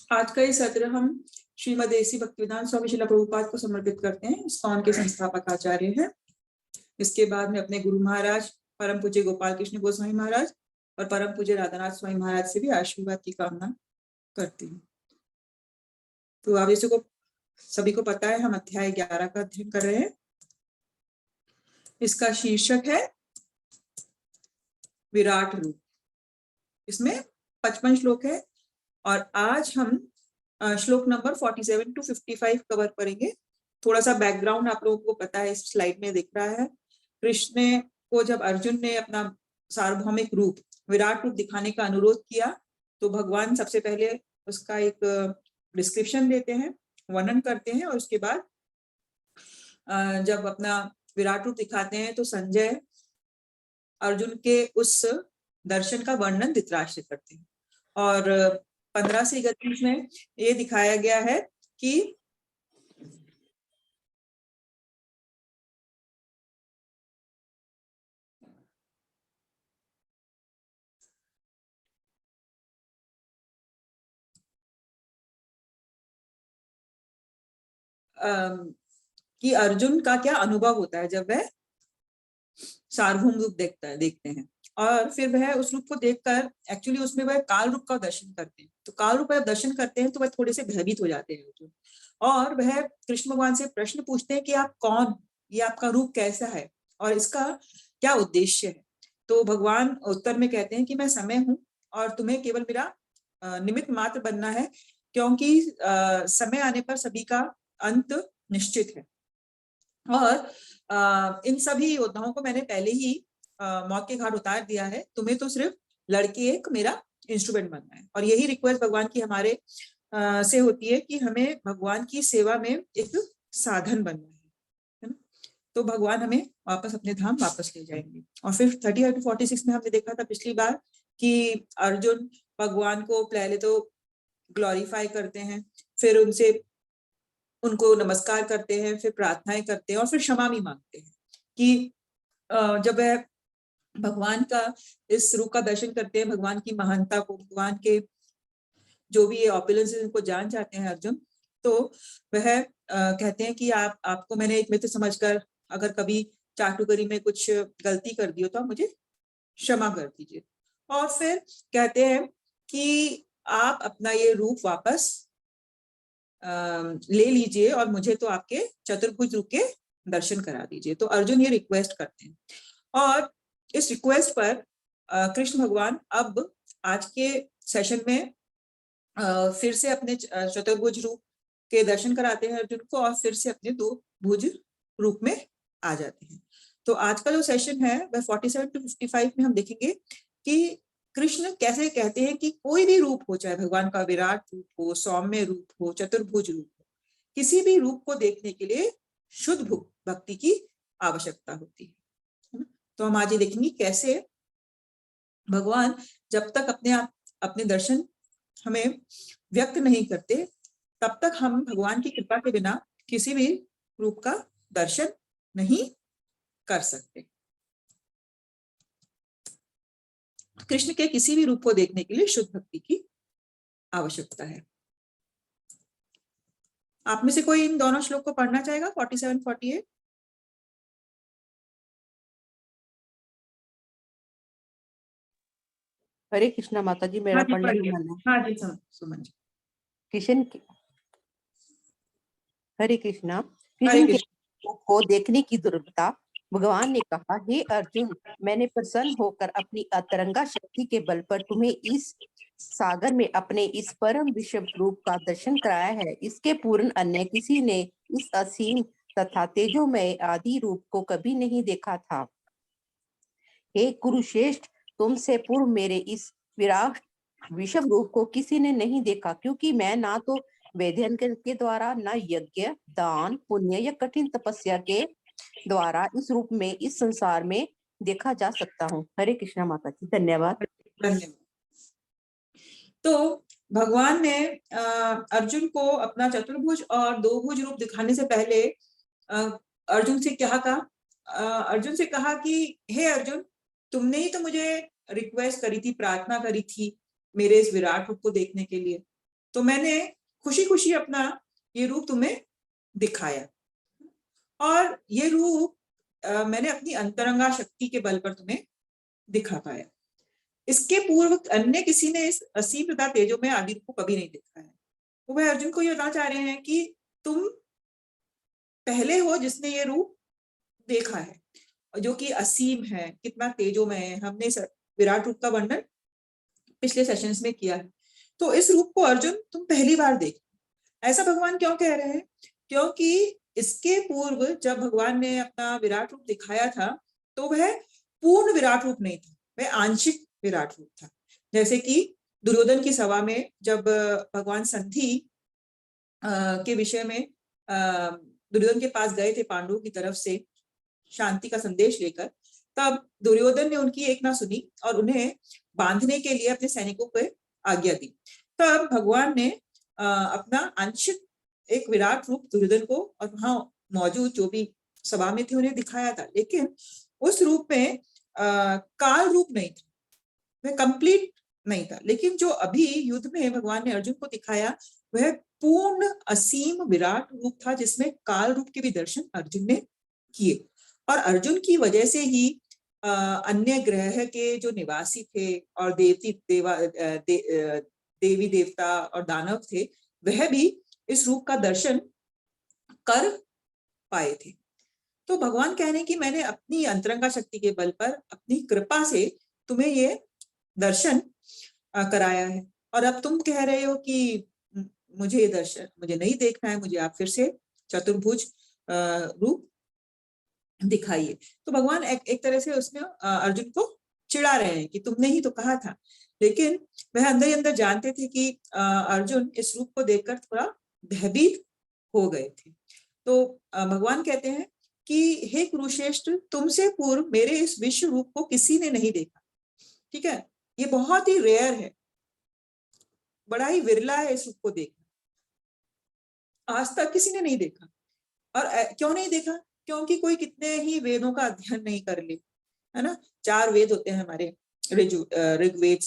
आज का ये सत्र हम श्रीमद देसी भक्तिवेदांत स्वामी श्रील प्रभुपाद को समर्पित करते हैं। इस्कॉन के संस्थापक आचार्य हैं। इसके बाद में अपने गुरु महाराज परम पूज्य गोपाल कृष्ण गोस्वामी महाराज और परम पूज्य राधानाथ स्वामी महाराज से भी आशीर्वाद की कामना करती हूँ। तो आप जैसे को सभी को पता है, हम अध्याय 11 का अध्ययन कर रहे हैं। इसका शीर्षक है विराट रूप। इसमें 55 श्लोक है और आज हम श्लोक नंबर 47 to 55 कवर करेंगे। थोड़ा सा बैकग्राउंड आप लोगों को पता है, इस स्लाइड में दिख रहा है। कृष्ण को जब अर्जुन ने अपना सार्वभौमिक रूप विराट रूप दिखाने का अनुरोध किया तो भगवान सबसे पहले उसका एक डिस्क्रिप्शन देते हैं, वर्णन करते हैं, और उसके बाद जब अपना विराट रूप दिखाते हैं तो संजय अर्जुन के उस दर्शन का वर्णन धृतराष्ट्र से करते हैं। और 15 से 31 में ये दिखाया गया है कि अर्जुन का क्या अनुभव होता है जब वह सार्वभौम रूप देखते हैं। और फिर वह उस रूप को देखकर एक्चुअली उसमें वह काल रूप का दर्शन करते हैं। तो काल रूप का दर्शन करते हैं तो वह थोड़े से भयभीत हो जाते हैं अर्जुन, और वह कृष्ण भगवान से प्रश्न पूछते हैं कि आप कौन, ये आपका रूप कैसा है और इसका क्या उद्देश्य है। तो भगवान उत्तर में कहते हैं कि मैं समय हूँ और तुम्हें केवल मेरा निमित्त मात्र बनना है, क्योंकि समय आने पर सभी का अंत निश्चित है। और इन सभी योद्धाओं को मैंने पहले ही मौत के घाट उतार दिया है। तुम्हें तो सिर्फ लड़के एक मेरा इंस्ट्रूमेंट बनना है। और यही रिक्वेस्ट भगवान की हमारे से होती है कि हमें भगवान की सेवा में एक साधन बनना है ना। तो भगवान हमें वापस अपने धाम वापस ले जाएंगे। और फिर 38 to 46 में हमने देखा था पिछली बार कि अर्जुन भगवान को पहले तो ग्लोरीफाई करते हैं, फिर उनको नमस्कार करते हैं, फिर प्रार्थनाएं करते हैं और फिर क्षमा भी मांगते हैं कि जब वह भगवान का इस रूप का दर्शन करते हैं, भगवान की महानता को, भगवान के जो भी ये ऑपुलेंस उनको जान जाते हैं अर्जुन, तो वह कहते हैं कि आपको मैंने एक मित्र समझकर अगर कभी चाटुकरी में कुछ गलती कर दी हो तो आप मुझे क्षमा कर दीजिए। और फिर कहते हैं कि आप अपना ये रूप वापस ले लीजिए और मुझे तो आपके चतुर्भुज रूप के दर्शन करा दीजिए। तो अर्जुन ये रिक्वेस्ट करते हैं और इस रिक्वेस्ट पर कृष्ण भगवान अब आज के सेशन में फिर से अपने चतुर्भुज रूप के दर्शन कराते हैं अर्जुन को और फिर से अपने 2 भुज रूप में आ जाते हैं। तो आज का जो सेशन है वह 47 to 55 में हम देखेंगे कि कृष्ण कैसे कहते हैं कि कोई भी रूप हो, चाहे भगवान का विराट रूप हो, सौम्य रूप हो, चतुर्भुज रूप हो, किसी भी रूप को देखने के लिए शुद्ध भक्ति की आवश्यकता होती है। तो हम आज ये देखेंगे कैसे भगवान जब तक अपने दर्शन हमें व्यक्त नहीं करते तब तक हम भगवान की कृपा के बिना किसी भी रूप का दर्शन नहीं कर सकते। कृष्ण के किसी भी रूप को देखने के लिए शुद्ध भक्ति की आवश्यकता है। आप में से कोई इन दोनों श्लोक को पढ़ना चाहेगा, 47, 48? हरे कृष्णा माता जी, मेरा पढ़ने की मन है। हाँ जी सुमन जी। कृष्ण हरे कृष्णा। कृष्ण के को देखने की दुर्लभता। भगवान ने कहा, हे अर्जुन, मैंने प्रसन्न होकर अपनी अतरंगा शक्ति के बल पर तुम्हें इस सागर में अपने इस परम विश्व रूप का दर्शन कराया है। इसके पूर्ण अन्य किसी ने इस असीम तथा तेजोमय आदि रूप को कभी नहीं देखा था। हे कुरुश्रेष्ठ, तुमसे पूर्व मेरे इस विराट विश्व रूप को किसी ने नहीं देखा, क्योंकि मैं ना तो वेदन के द्वारा, न यज्ञ, दान, पुण्य या कठिन तपस्या के द्वारा इस रूप में इस संसार में देखा जा सकता हूँ। हरे कृष्णा माता जी, धन्यवाद। तो भगवान ने अर्जुन को अपना चतुर्भुज और 2 भुज रूप दिखाने से पहले अर्जुन से क्या कहा? अर्जुन से कहा कि हे अर्जुन, तुमने ही तो मुझे रिक्वेस्ट करी थी, प्रार्थना करी थी मेरे इस विराट रूप को देखने के लिए। तो मैंने खुशी खुशी अपना ये रूप तुम्हें दिखाया, और ये रूप मैंने अपनी अंतरंगा शक्ति के बल पर तुम्हें दिखा पाया। इसके पूर्व अन्य किसी ने इस असीम तथा तेजो में आदि रूप को कभी नहीं देखा है। तो वह अर्जुन को ये बताना चाह रहे हैं कि तुम पहले हो जिसने ये रूप देखा है, जो कि असीम है, कितना तेजोमय है। हमने विराट रूप का वर्णन पिछले सेशंस में किया है। तो इस रूप को अर्जुन तुम पहली बार देख, ऐसा भगवान क्यों कह रहे हैं? क्योंकि इसके पूर्व जब भगवान ने अपना विराट रूप दिखाया था तो वह पूर्ण विराट रूप नहीं था, वह आंशिक विराट रूप था। जैसे कि दुर्योधन की सभा में जब भगवान संधि के विषय में दुर्योधन के पास गए थे पांडवों की तरफ से शांति का संदेश लेकर, तब दुर्योधन ने उनकी एक ना सुनी और उन्हें बांधने के लिए अपने सैनिकों को आज्ञा दी। तब भगवान ने अपना आंशिक एक विराट रूप दुर्योधन को और वहां मौजूद जो भी सभा में थे उन्हें दिखाया था, लेकिन उस रूप में काल रूप नहीं था, वह कंप्लीट नहीं था। लेकिन जो अभी युद्ध में भगवान ने अर्जुन को दिखाया वह पूर्ण असीम विराट रूप था, जिसमें काल रूप के भी दर्शन अर्जुन ने किए। और अर्जुन की वजह से ही अन्य ग्रह के जो निवासी थे और देवी देवता और दानव थे वह भी इस रूप का दर्शन कर पाए थे। तो भगवान कह रहे हैं कि मैंने अपनी अंतरंगा शक्ति के बल पर अपनी कृपा से तुम्हें ये दर्शन कराया है, और अब तुम कह रहे हो कि मुझे ये दर्शन मुझे नहीं देखना है, मुझे आप फिर से चतुर्भुज रूप दिखाइए। तो भगवान एक तरह से उसमें अर्जुन को चिढ़ा रहे हैं कि तुमने ही तो कहा था, लेकिन वह अंदर ही अंदर जानते थे कि अर्जुन इस रूप को देखकर थोड़ा भयभीत हो गए थे। तो भगवान कहते हैं कि हे कुरुश्रेष्ठ, तुमसे पूर्व मेरे इस विश्व रूप को किसी ने नहीं देखा। ठीक है, ये बहुत ही रेयर है, बड़ा ही विरला है इस रूप को देखना, आज तक किसी ने नहीं देखा। और क्यों नहीं देखा? क्योंकि कोई कितने ही वेदों का अध्ययन नहीं कर ले, है ना। 4 वेद होते हैं हमारे, ऋग्वेद,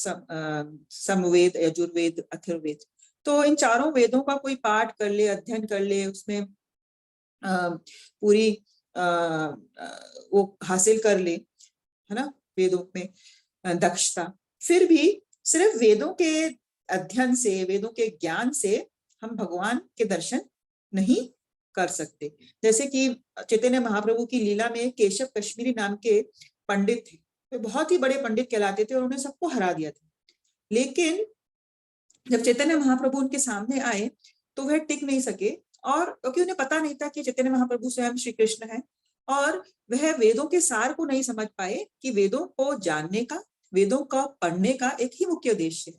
समवेद, यजुर्वेद, अथर्ववेद। तो इन चारों वेदों का कोई पाठ कर ले, अध्ययन कर ले, उसमें पूरी वो हासिल कर ले, है ना, वेदों में दक्षता, फिर भी सिर्फ वेदों के अध्ययन से, वेदों के ज्ञान से हम भगवान के दर्शन नहीं कर सकते। जैसे कि चैतन्य महाप्रभु की लीला में केशव कश्मीरी नाम के पंडित थे, वे बहुत ही बड़े पंडित कहलाते थे और उन्हें सबको हरा दिया था। लेकिन जब चैतन्य महाप्रभु उनके सामने आए तो वह टिक नहीं सके, और क्योंकि उन्हें पता नहीं था कि चैतन्य महाप्रभु स्वयं श्री कृष्ण है, और वह वेदों के सार को नहीं समझ पाए कि वेदों को जानने का, वेदों का पढ़ने का एक ही मुख्य उद्देश्य है,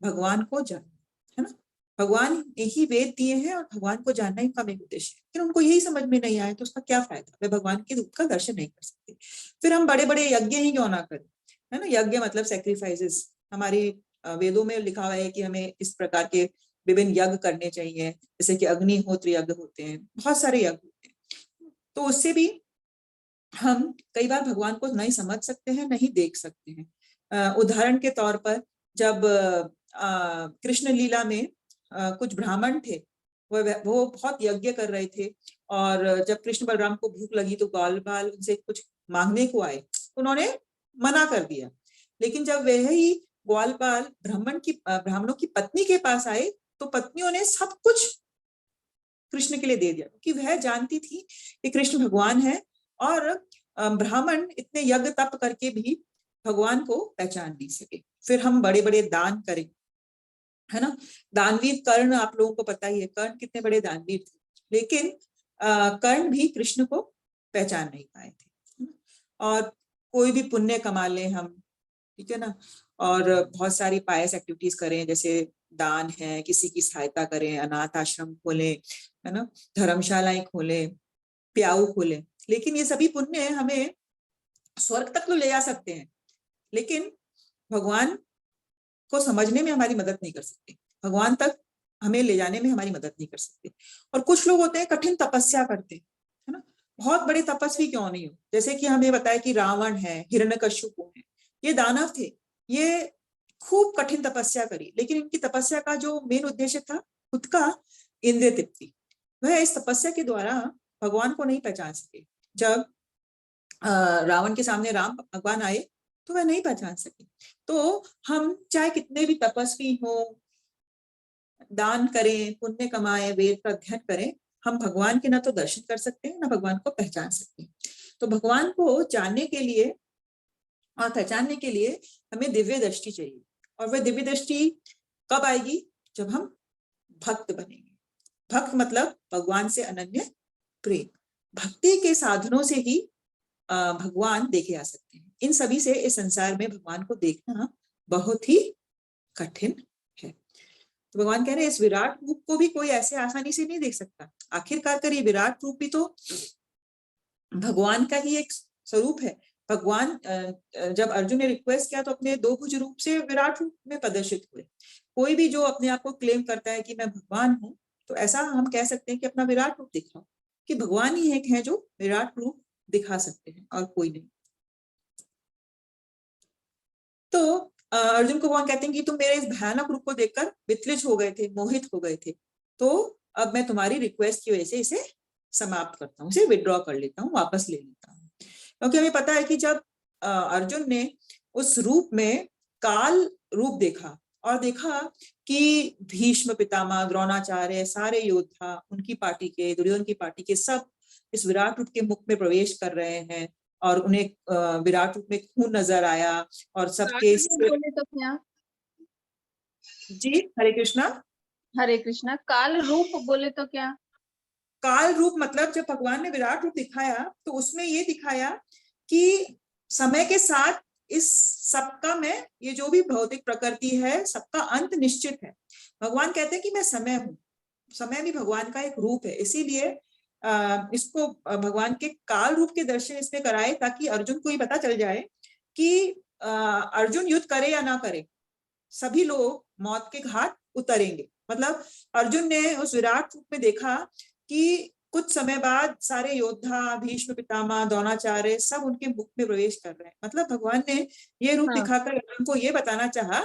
भगवान को जानना, है ना। भगवान ही वेद दिए हैं और भगवान को जानना ही का एक उद्देश्य है। फिर उनको यही समझ में नहीं आया तो उसका क्या फायदा, वे भगवान के रूप का दर्शन नहीं कर सकते। फिर हम बड़े बड़े यज्ञ ही क्यों ना करें, है ना। यज्ञ मतलब सैक्रिफाइसेस, हमारी वेदों में लिखा हुआ है कि हमें इस प्रकार के विभिन्न यज्ञ करने चाहिए, जैसे कि अग्निहोत्र यज्ञ होते हैं, बहुत सारे यज्ञ होते हैं। तो उससे भी हम कई बार भगवान को नहीं समझ सकते हैं, नहीं देख सकते हैं। उदाहरण के तौर पर जब कृष्ण लीला में कुछ ब्राह्मण थे, वो बहुत यज्ञ कर रहे थे, और जब कृष्ण बलराम को भूख लगी तो ग्वालबाल उनसे कुछ मांगने को आए, उन्होंने मना कर दिया। लेकिन जब वही ग्वालबाल ब्राह्मणों की पत्नी के पास आए तो पत्नियों ने सब कुछ कृष्ण के लिए दे दिया, क्योंकि वह जानती थी कि कृष्ण भगवान है, और ब्राह्मण इतने यज्ञ तप करके भी भगवान को पहचान नहीं सके। फिर हम बड़े बड़े दान करें, है ना। दानवीर कर्ण, आप लोगों को पता ही है कर्ण कितने बड़े दानवीर थे, लेकिन कर्ण भी कृष्ण को पहचान नहीं पाए थे। और कोई भी पुण्य कमा लें हम, ठीक है ना, और बहुत सारी पायस एक्टिविटीज करें, जैसे दान है, किसी की सहायता करें, अनाथ आश्रम खोलें, है ना, धर्मशालाएं खोलें, प्याऊ खोलें, लेकिन ये सभी पुण्य हमें स्वर्ग तक तो ले जा सकते हैं, लेकिन भगवान को समझने में हमारी मदद नहीं कर सकते, भगवान तक हमें ले जाने में हमारी मदद नहीं कर सकते। और कुछ लोग होते हैं कठिन तपस्या करते हैं, है ना, बहुत बड़े तपस्वी क्यों नहीं हो, जैसे कि हमें बताया कि रावण है, हिरण्यकश्यप है, ये दानव थे, ये खूब कठिन तपस्या करी, लेकिन इनकी तपस्या का जो मेन उद्देश्य था खुद का इंद्रिय तृप्ति, वह इस तपस्या के द्वारा भगवान को नहीं पहचान सके। जब रावण के सामने राम भगवान आए तो वह नहीं पहचान सके। तो हम चाहे कितने भी तपस्वी हो, दान करें, पुण्य कमाएं, वेद का अध्ययन करें, हम भगवान के ना तो दर्शन कर सकते हैं ना भगवान को पहचान सकते हैं। तो भगवान को जानने के लिए और पहचानने के लिए हमें दिव्य दृष्टि चाहिए, और वह दिव्य दृष्टि कब आएगी? जब हम भक्त बनेंगे। भक्त मतलब भगवान से अनन्य प्रेम। भक्ति के साधनों से ही भगवान देखे जा सकते हैं। इन सभी से इस संसार में भगवान को देखना बहुत ही कठिन है। तो भगवान कह रहे हैं इस विराट रूप को भी कोई ऐसे आसानी से नहीं देख सकता। आखिरकार कर ये विराट रूप भी तो भगवान का ही एक स्वरूप है। भगवान जब अर्जुन ने रिक्वेस्ट किया तो अपने 2 भुज रूप से विराट रूप में प्रदर्शित हुए। कोई भी जो अपने आप को क्लेम करता है कि मैं भगवान हूँ, तो ऐसा हम कह सकते हैं कि अपना विराट रूप दिखाओ, कि भगवान ही एक है जो विराट रूप दिखा सकते हैं और कोई नहीं। तो अर्जुन को भगवान कहते हैं कि तुम मेरे इस भयानक रूप को देखकर विचलित हो गए थे, मोहित हो गए थे, तो अब मैं तुम्हारी रिक्वेस्ट की वजह से इसे समाप्त करता हूँ, इसे विड्रॉ कर लेता हूँ, वापस ले लेता हूँ। क्योंकि हमें पता है कि जब अर्जुन ने उस रूप में काल रूप देखा और देखा कि भीष्म पितामह, द्रोणाचार्य, सारे योद्धा, उनकी पार्टी के, दुर्योधन की पार्टी के सब इस विराट रूप के मुख में प्रवेश कर रहे हैं, और उन्हें विराट रूप में खून नजर आया और सबके बोले तो क्या? जी हरे कृष्णा। हरे कृष्णा। काल रूप बोले तो क्या? काल रूप मतलब जब भगवान ने विराट रूप दिखाया तो उसमें ये दिखाया कि समय के साथ इस सबका में, ये जो भी भौतिक प्रकृति है, सबका अंत निश्चित है। भगवान कहते हैं कि मैं समय हूँ, समय भी भगवान का एक रूप है। इसीलिए इसको भगवान के काल रूप के दर्शन इसमें कराए, ताकि अर्जुन को ये पता चल जाए कि अर्जुन युद्ध करे या ना करे, सभी लोग मौत के घाट उतरेंगे। मतलब अर्जुन ने उस विराट रूप में देखा कि कुछ समय बाद सारे योद्धा, भीष्म पितामह, द्रोणाचार्य सब उनके मुख में प्रवेश कर रहे हैं। मतलब भगवान ने ये रूप दिखाकर अर्जुन को ये बताना चाहा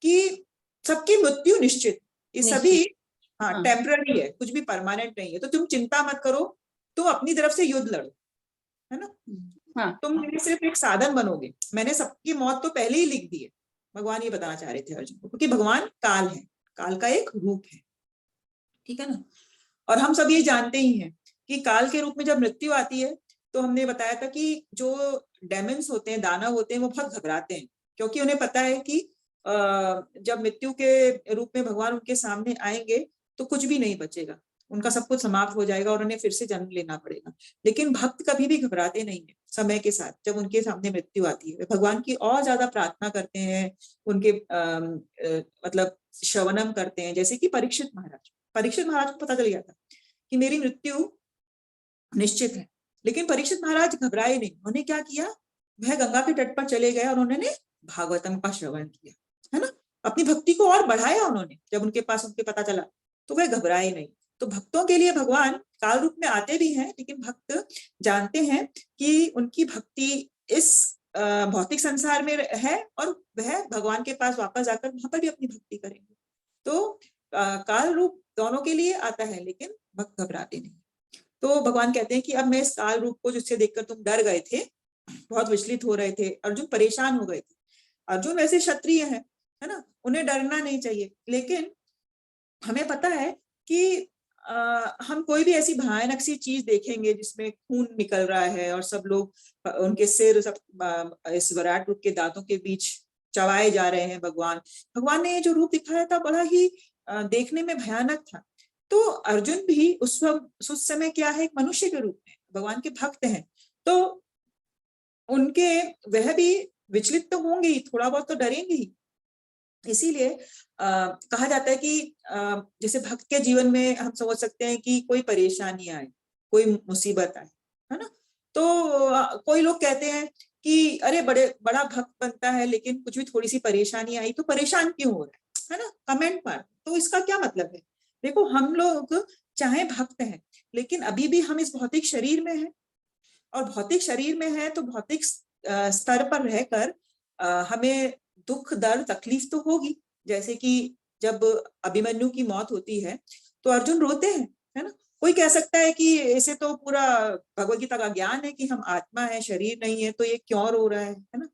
कि सबकी मृत्यु निश्चित, ये सभी टेम्पररी है, कुछ भी परमानेंट नहीं है। तो तुम चिंता मत करो, तुम अपनी तरफ से युद्ध लड़ो, है ना। तुम मेरे सिर्फ एक साधन बनोगे, मैंने सबकी मौत तो पहले ही लिख दी है। भगवान ये बताना चाह रहे थे अर्जुन को, क्योंकि भगवान काल है, काल का एक रूप है, ठीक है ना। और हम सब ये जानते ही हैं कि काल के रूप में जब मृत्यु आती है तो हमने बताया था कि जो डेमन्स होते हैं, दानव होते हैं, वो बहुत घबराते हैं, क्योंकि उन्हें पता है कि जब मृत्यु के रूप में भगवान उनके सामने आएंगे तो कुछ भी नहीं बचेगा, उनका सब कुछ समाप्त हो जाएगा और उन्हें फिर से जन्म लेना पड़ेगा। लेकिन भक्त कभी भी घबराते नहीं है। समय के साथ जब उनके सामने मृत्यु आती है, वे भगवान की और ज्यादा प्रार्थना करते हैं, उनके मतलब श्रवणम करते हैं। जैसे कि परीक्षित महाराज को पता चल गया था कि मेरी मृत्यु निश्चित है, लेकिन परीक्षित महाराज घबराए नहीं। उन्होंने क्या किया, वह गंगा के तट पर चले गए और उन्होंने भागवतम का श्रवण किया, है ना। अपनी भक्ति को और बढ़ाया उन्होंने। जब उनके पास उनके पता चला तो वह घबराए नहीं। तो भक्तों के लिए भगवान काल रूप में आते भी हैं, लेकिन भक्त जानते हैं कि उनकी भक्ति इस भौतिक संसार में है और वह भगवान के पास वापस आकर वहां पर भी अपनी भक्ति करेंगे। तो काल रूप दोनों के लिए आता है, लेकिन भक्त घबराते नहीं। तो भगवान कहते हैं कि अब मैं इस काल रूप को, जिससे देखकर तुम डर गए थे, बहुत विचलित हो रहे थे, अर्जुन परेशान हो गए थे। अर्जुन वैसे क्षत्रिय है ना, उन्हें डरना नहीं चाहिए। लेकिन हमें पता है कि हम कोई भी ऐसी भयानक सी चीज देखेंगे जिसमें खून निकल रहा है और सब लोग उनके सिर सब इस विराट रूप के दांतों के बीच चबाए जा रहे हैं। भगवान ने ये जो रूप दिखाया था बड़ा ही देखने में भयानक था। तो अर्जुन भी उस समय क्या है, एक मनुष्य के रूप में भगवान के भक्त हैं, तो उनके वह भी विचलित तो होंगे ही, थोड़ा बहुत तो डरेंगे ही। इसीलिए कहा जाता है कि जैसे भक्त के जीवन में हम समझ सकते हैं कि कोई परेशानी आए, कोई मुसीबत आए, है ना। तो कोई लोग कहते हैं कि अरे बड़ा भक्त बनता है, लेकिन कुछ भी थोड़ी सी परेशानी आई तो परेशान क्यों हो रहा है ना, कमेंट मार। तो इसका क्या मतलब है? देखो, हम लोग चाहे भक्त हैं, लेकिन अभी भी हम इस भौतिक शरीर में हैं, और भौतिक शरीर में है तो भौतिक स्तर पर रहकर हमें दुख दर्द तकलीफ तो होगी। जैसे कि जब अभिमन्यु की मौत होती है तो अर्जुन रोते हैं, है ना। कोई कह सकता है कि इसे तो पूरा भगवत गीता का ज्ञान है कि हम आत्मा है, शरीर नहीं है, तो ये क्यों रो रहा है ना।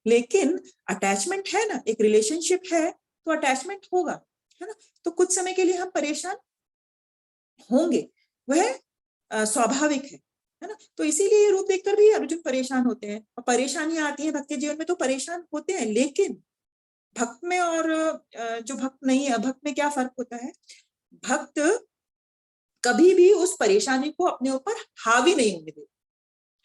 लेकिन अटैचमेंट है ना, एक रिलेशनशिप है तो अटैचमेंट होगा, है ना। तो कुछ समय के लिए हम परेशान होंगे, वह स्वाभाविक है ना। तो इसीलिए ये रूप देखकर भी अर्जुन परेशान होते हैं, और परेशानियां आती हैं भक्त के जीवन में तो परेशान होते हैं। लेकिन भक्त में और जो भक्त नहीं है, भक्त में क्या फर्क होता है? भक्त कभी भी उस परेशानी को अपने ऊपर हावी नहीं होने देते,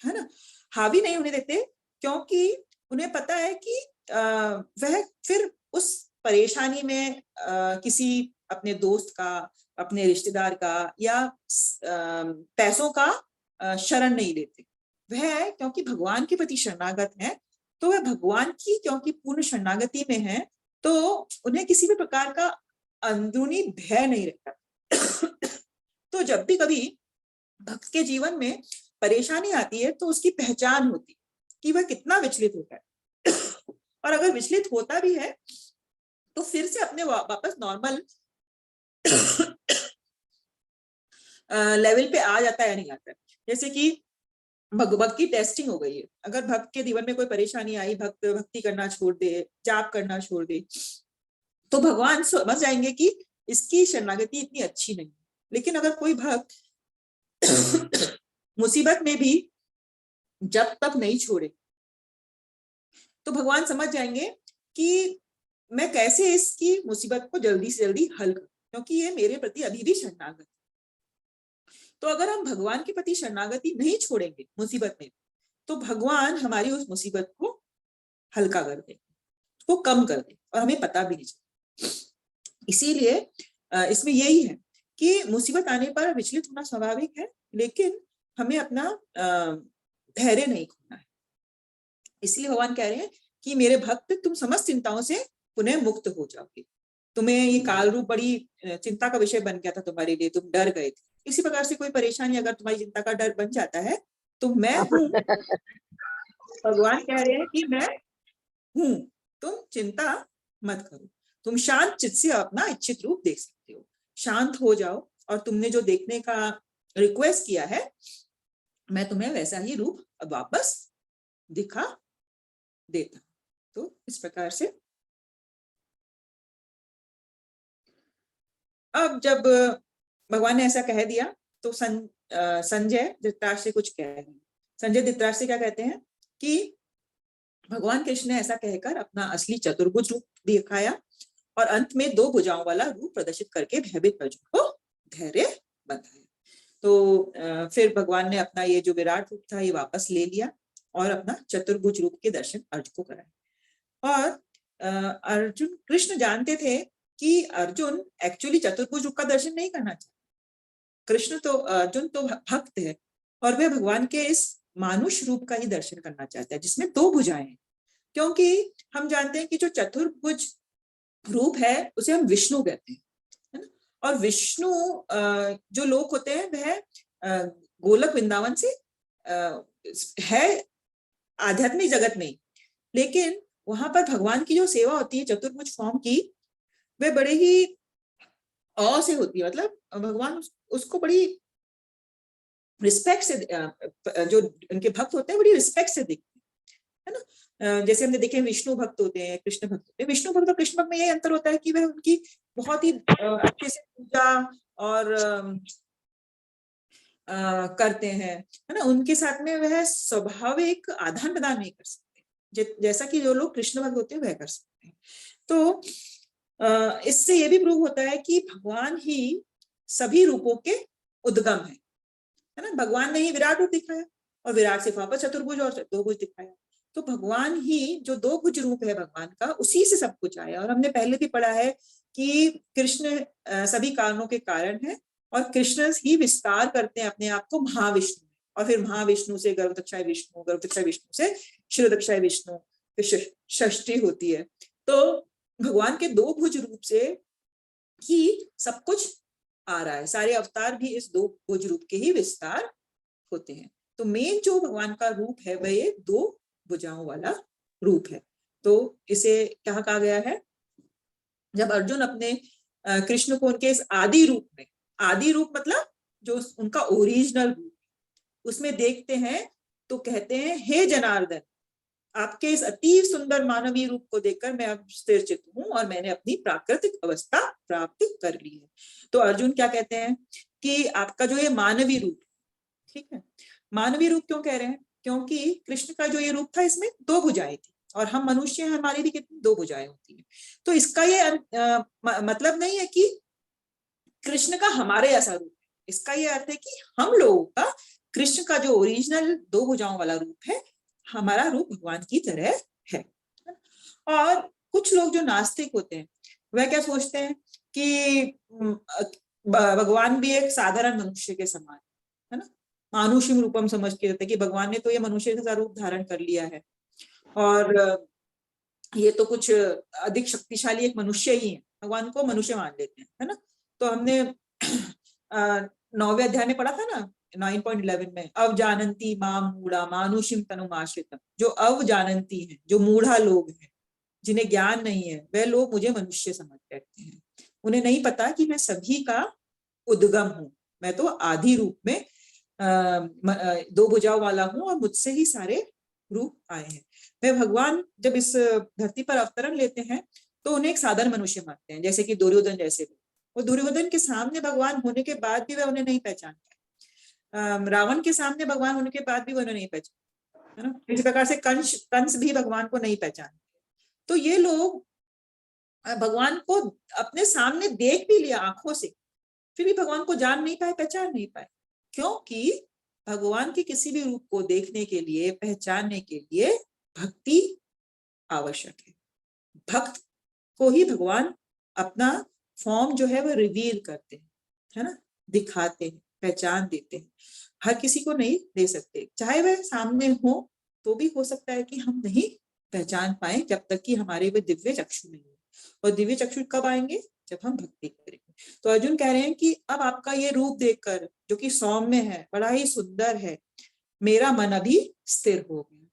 है ना। हावी नहीं होने देते क्योंकि उन्हें पता है कि वह फिर उस परेशानी में किसी अपने दोस्त का, अपने रिश्तेदार का या पैसों का शरण नहीं लेते। वह क्योंकि भगवान के प्रति शरणागत है, तो वह भगवान की क्योंकि पूर्ण शरणागति में है, तो उन्हें किसी भी प्रकार का अंदरूनी भय नहीं रहता। तो जब भी कभी भक्त के जीवन में परेशानी आती है तो उसकी पहचान होती है कि वह कितना विचलित होता है। और अगर विचलित होता भी है तो फिर से अपने वापस नॉर्मल लेवल पे आ जाता है या नहीं आता है। जैसे कि भक्त की टेस्टिंग हो गई है, अगर भक्त के जीवन में कोई परेशानी आई, भक्त भक्ति करना छोड़ दे, जाप करना छोड़ दे, तो भगवान समझ जाएंगे कि इसकी शरणागति इतनी अच्छी नहीं। लेकिन अगर कोई भक्त मुसीबत में भी जब तक नहीं छोड़े, तो भगवान समझ जाएंगे कि मैं कैसे इसकी मुसीबत को जल्दी से जल्दी हल करूं, क्योंकि ये मेरे प्रति अभी भी शरणागत। तो अगर हम भगवान के प्रति शरणागति नहीं छोड़ेंगे मुसीबत में, तो भगवान हमारी उस मुसीबत को हल्का कर दे, उसको कम कर दे, और हमें पता भी नहीं चलता। इसीलिए इसमें यही है कि मुसीबत आने पर विचलित होना स्वाभाविक है, लेकिन हमें अपना धैर्य नहीं खोना है। इसलिए भगवान कह रहे हैं कि मेरे भक्त, तुम समस्त चिंताओं से पुनः मुक्त हो जाओगे। तुम्हें ये काल रूप बड़ी चिंता का विषय बन गया था तुम्हारे लिए, तुम डर गए थे। इसी प्रकार से कोई परेशानी अगर तुम्हारी चिंता का डर बन जाता है, तो मैं हूँ। भगवान कह रहे हैं कि मैं हूँ, तुम चिंता मत करो, तुम शांत चित्त से अपना इच्छित रूप देख सकते हो। शांत हो जाओ, और तुमने जो देखने का रिक्वेस्ट किया है, मैं तुम्हें वैसा ही रूप वापस दिखा देता। तो इस प्रकार से अब जब भगवान ने ऐसा कह दिया, तो संजय धृतराष्ट्र से कुछ कह रहे हैं। संजय धृतराष्ट्र से क्या कहते हैं कि भगवान कृष्ण ने ऐसा कहकर अपना असली चतुर्भुज रूप दिखाया, और अंत में 2 भुजाओं वाला रूप प्रदर्शित करके भयभीत अर्जुन को धैर्य बताया। तो फिर भगवान ने अपना ये जो विराट रूप था ये वापस ले लिया, और अपना चतुर्भुज रूप के दर्शन अर्जुन को कराए। और अर्जुन, कृष्ण जानते थे कि अर्जुन एक्चुअली चतुर्भुज रूप का दर्शन नहीं करना चाहता। कृष्ण तो, अर्जुन तो भक्त है, और वह भगवान के इस मानुष रूप का ही दर्शन करना चाहता है, जिसमें 2 भुजाएं हैं। क्योंकि हम जानते हैं कि जो चतुर्भुज रूप है उसे हम विष्णु कहते हैं, है ना। और विष्णु जो लोक होते हैं, वह गोलक वृंदावन से है, आध्यात्मिक जगत में। लेकिन वहां पर भगवान की जो सेवा होती है चतुर्भुज फॉर्म की, वह बड़े ही औ से होती है। मतलब भगवान उसको बड़ी रिस्पेक्ट से, जो उनके भक्त होते हैं बड़ी रिस्पेक्ट से देखते हैं, है ना। जैसे हमने देखे विष्णु भक्त होते हैं, कृष्ण भक्त होते हैं। विष्णु भक्त और कृष्ण भक्त में यही अंतर होता है कि वह उनकी बहुत ही अच्छे से पूजा और करते हैं, है ना। उनके साथ में वह स्वाभाविक आदान प्रदान नहीं कर सकते, जैसा कि जो लोग कृष्ण भक्त होते हैं वह कर सकते हैं। तो इससे ये भी प्रूव होता है कि भगवान ही सभी रूपों के उद्गम है ना। भगवान ने ही विराट रूप दिखाया, और विराट से वापस चतुर्भुज और 2 भुज दिखाया। तो भगवान ही जो 2 भुज रूप है भगवान का, उसी से सब कुछ आया। और हमने पहले भी पढ़ा है कि कृष्ण सभी कारणों के कारण है, और कृष्ण ही विस्तार करते हैं अपने आप को महाविष्णु, और फिर महाविष्णु से गर्भतक्षाय विष्णु, गर्भतक्षाय विष्णु से क्षीरदक्षाय विष्णु, षष्ठी होती है। तो भगवान के 2 भुज रूप से ही सब कुछ आ रहा है। सारे अवतार भी इस 2 भुज रूप के ही विस्तार होते हैं। तो मेन जो भगवान का रूप है वह ये 2 भुजाओं वाला रूप है। तो इसे क्या कहा गया है, जब अर्जुन अपने कृष्ण को उनके इस आदि रूप में, आदि रूप मतलब जो उनका ओरिजिनल रूप, उसमें देखते हैं तो कहते हैं हे जनार्दन, आपके इस अति सुंदर मानवीय रूप को देखकर मैं अब स्थिर चित्त हूं और मैंने अपनी प्राकृतिक अवस्था प्राप्त कर ली है। तो अर्जुन क्या कहते हैं कि आपका जो ये मानवीय रूप, ठीक है, मानवीय रूप क्यों कह रहे हैं, क्योंकि कृष्ण का जो ये रूप था इसमें दो भुजाएं थी और हम मनुष्य हैं, हमारी भी कितनी दो भुजाएं होती हैं। तो इसका ये मतलब नहीं है कि कृष्ण का हमारे ऐसा रूप है, इसका ये अर्थ है कि हम लोगों का कृष्ण का जो ओरिजिनल दो भुजाओं वाला रूप है, हमारा रूप भगवान की तरह है। और कुछ लोग जो नास्तिक होते हैं वह क्या सोचते हैं कि भगवान भी एक साधारण मनुष्य के समान है ना, मानुषिम रूपम समझ के होते कि भगवान ने तो ये मनुष्य का रूप धारण कर लिया है और ये तो कुछ अधिक शक्तिशाली एक मनुष्य ही है, भगवान को मनुष्य मान लेते हैं, है ना। तो हमने 9वें अध्याय में पढ़ा था ना 9.11 में, अव जानंती मां मूढ़ा मानुषिम तनुमाश्रितम, जो अव जानंती है, जो मूढ़ा लोग हैं, जिन्हें ज्ञान नहीं है, वह लोग मुझे मनुष्य समझ बैठते हैं। उन्हें नहीं पता कि मैं सभी का उद्गम हूं, मैं तो आदि रूप में दो भुजाओं वाला हूं और मुझसे ही सारे रूप आए हैं। वे भगवान जब इस धरती पर अवतरण लेते हैं तो उन्हें एक साधारण मनुष्य मानते हैं, जैसे कि दुर्योधन जैसे लोग। और दुर्योधन के सामने भगवान होने के बाद भी वह उन्हें नहीं पहचान पाए, रावण के सामने भगवान होने के बाद भी वह उन्हें नहीं पहचान, है ना। इस प्रकार से कंस भी भगवान को नहीं पहचान। तो ये लोग भगवान को अपने सामने देख भी लिया आंखों से, फिर भी भगवान को जान नहीं पाए, पहचान नहीं पाए, क्योंकि भगवान के किसी भी रूप को देखने के लिए, पहचानने के लिए भक्ति आवश्यक है। भक्त को ही भगवान अपना फॉर्म जो है वो रिवील करते हैं, है ना, दिखाते हैं, पहचान देते हैं। हर किसी को नहीं दे सकते, चाहे वह सामने हो तो भी हो सकता है कि हम नहीं पहचान पाए जब तक कि हमारे में दिव्य चक्षु नहीं है। और दिव्य चक्षु कब आएंगे, जब हम भक्ति करेंगे। तो अर्जुन कह रहे हैं कि अब आपका ये रूप देखकर जो कि सौम्य है, बड़ा ही सुंदर है, मेरा मन अभी स्थिर हो गया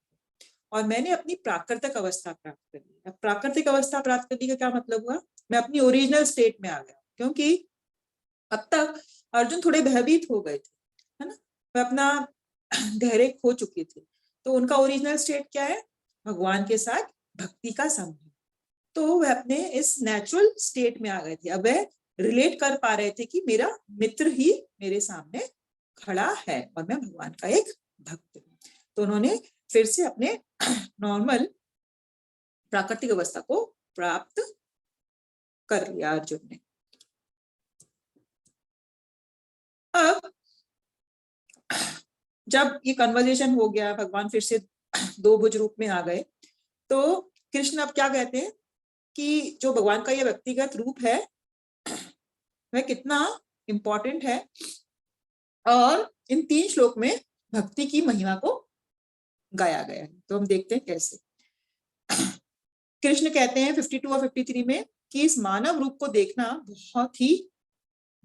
और मैंने अपनी प्राकृतिक अवस्था प्राप्त कर ली। अब प्राकृतिक अवस्था प्राप्त करने का क्या मतलब हुआ, मैं अपनी ओरिजिनल स्टेट में आ गया, क्योंकि अब तक अर्जुन थोड़े भयभीत हो गए थे, है ना, वह अपना धैर्य खो चुके थे। तो उनका ओरिजिनल स्टेट क्या है, भगवान के साथ भक्ति का संबंध। तो वह अपने इस नेचुरल स्टेट में आ गए थे। अब वह रिलेट कर पा रहे थे कि मेरा मित्र ही मेरे सामने खड़ा है और मैं भगवान का एक भक्त हूँ। तो उन्होंने फिर से अपने नॉर्मल प्राकृतिक अवस्था को प्राप्त कर लिया अर्जुन ने। अब जब ये कन्वर्सेशन हो गया, भगवान फिर से दो भुज रूप में आ गए, तो कृष्ण अब क्या कहते हैं कि जो भगवान का ये व्यक्तिगत रूप है वह कितना इंपॉर्टेंट है और इन 3 श्लोक में भक्ति की महिमा को गाया गया है। तो हम देखते हैं कैसे। कृष्ण कहते हैं 52 और 53 में कि इस मानव रूप को देखना बहुत ही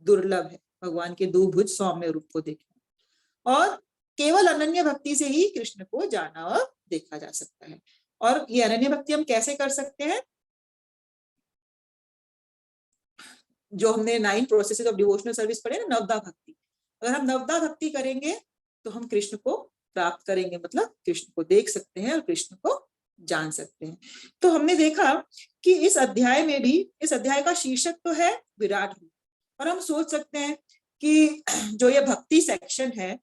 दुर्लभ है, भगवान के दो भुज सौम्य रूप को देखना, और केवल अनन्य भक्ति से ही कृष्ण को जाना और देखा जा सकता है। और ये अनन्य भक्ति हम कैसे कर सकते हैं, जो हमने 9 प्रोसेसेस ऑफ डिवोशनल सर्विस पढ़े ना, नवदा भक्ति, अगर हम नवदा भक्ति करेंगे तो हम कृष्ण को प्राप्त करेंगे, मतलब कृष्ण को देख सकते हैं और कृष्ण को जान सकते हैं। तो हमने देखा कि इस अध्याय में भी, इस अध्याय का शीर्षक तो है विराट रूप, और हम सोच सकते हैं कि जो ये भक्ति सेक्शन है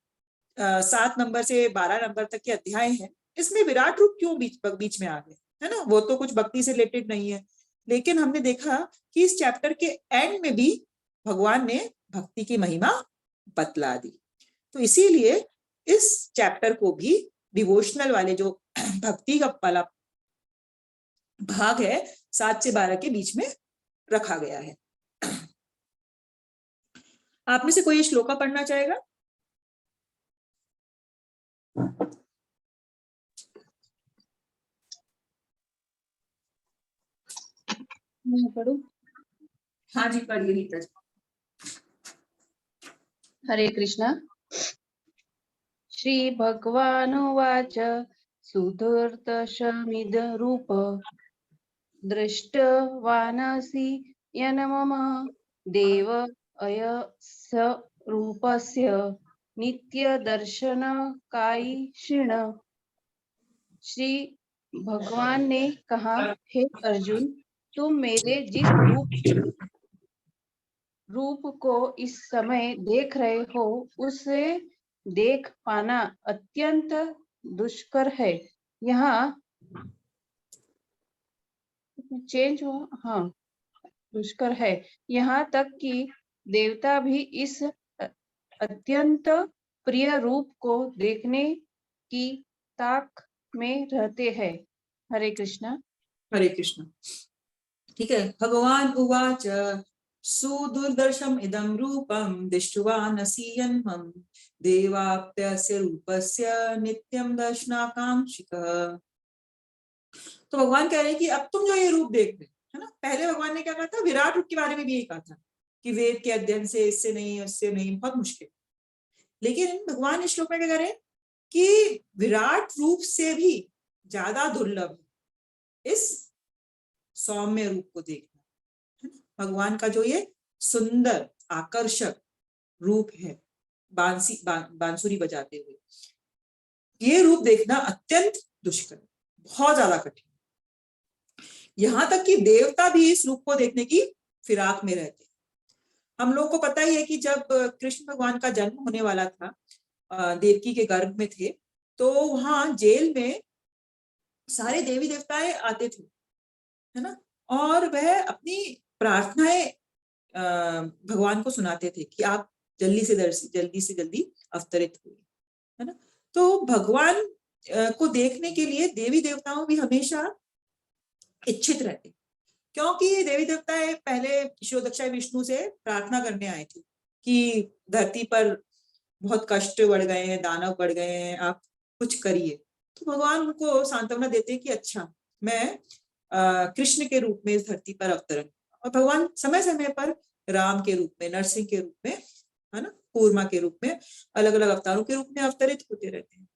7 नंबर से 12 नंबर तक के अध्याय है, इसमें विराट रूप क्यों बीच में आ गए, है ना, वो तो कुछ भक्ति से रिलेटेड नहीं है। लेकिन हमने देखा कि इस चैप्टर के एंड में भी भगवान ने भक्ति की महिमा बतला दी। तो इसीलिए इस चैप्टर को भी डिवोशनल वाले जो भक्ति का वाला भाग है 7 से 12 के बीच में रखा गया है। आप में से कोई श्लोका पढ़ना चाहेगा? मैं पढ़ूं? हाँ जी, पढ़िए रीता जी। हरे कृष्णा। श्री भगवानुवाच सुदुर्दशमिद रूप दृष्टवानसि यन मम देव अयस रूपस्य नित्य दर्शन कायिषिण। श्री भगवान ने कहा, हे अर्जुन, तुम मेरे जिस रूप को इस समय देख रहे हो उसे देख पाना अत्यंत दुष्कर है। यहाँ चेंज हुआ, हाँ, दुष्कर है। यहाँ तक कि देवता भी इस अत्यंत प्रिय रूप को देखने की ताक में रहते हैं। हरे कृष्णा। हरे कृष्ण। ठीक है। भगवान उवाच सुदुर्दर्शम इदं रूपम दृष्ट्वानसि यन्मम देवाप्यस्य रूपस्य नित्यं दर्शनाकांक्षितः। तो भगवान कह रहे हैं कि अब तुम जो ये रूप देख रहे है ना, पहले भगवान ने क्या कहा था, विराट रूप के बारे में भी यही कहा था कि वेद के अध्ययन से इससे नहीं उससे नहीं, बहुत मुश्किल। लेकिन भगवान इस श्लोक में क्या कह रहे हैं कि विराट रूप से भी ज्यादा दुर्लभ है इस सौम्य रूप को देखना, है ना। भगवान का जो ये सुंदर आकर्षक रूप है बांसुरी बजाते हुए, ये रूप देखना अत्यंत दुष्कर, बहुत ज्यादा कठिन। यहां तक कि देवता भी इस रूप को देखने की फिराक में रहते हैं। हम लोगों को पता ही है कि जब कृष्ण भगवान का जन्म होने वाला था, देवकी के गर्भ में थे, तो वहां जेल में सारे देवी देवताएं आते थे, है ना, और वह अपनी प्रार्थनाएं भगवान को सुनाते थे कि आप जल्दी से जल्दी अवतरित हुए, है ना। तो भगवान को देखने के लिए देवी देवताओं भी हमेशा इच्छित रहते, क्योंकि देवी देवताएं पहले शिरोदक्षा विष्णु से प्रार्थना करने आए थे कि धरती पर बहुत कष्ट बढ़ गए हैं, दानव बढ़ गए हैं, आप कुछ करिए। तो भगवान उनको सांत्वना देते कि अच्छा, मैं कृष्ण के रूप में इस धरती पर अवतरण, और भगवान समय समय पर राम के रूप में, नरसिंह के रूप में, है ना, कूर्मा के रूप में, अलग अलग अवतारों के रूप में अवतरित होते रहते हैं,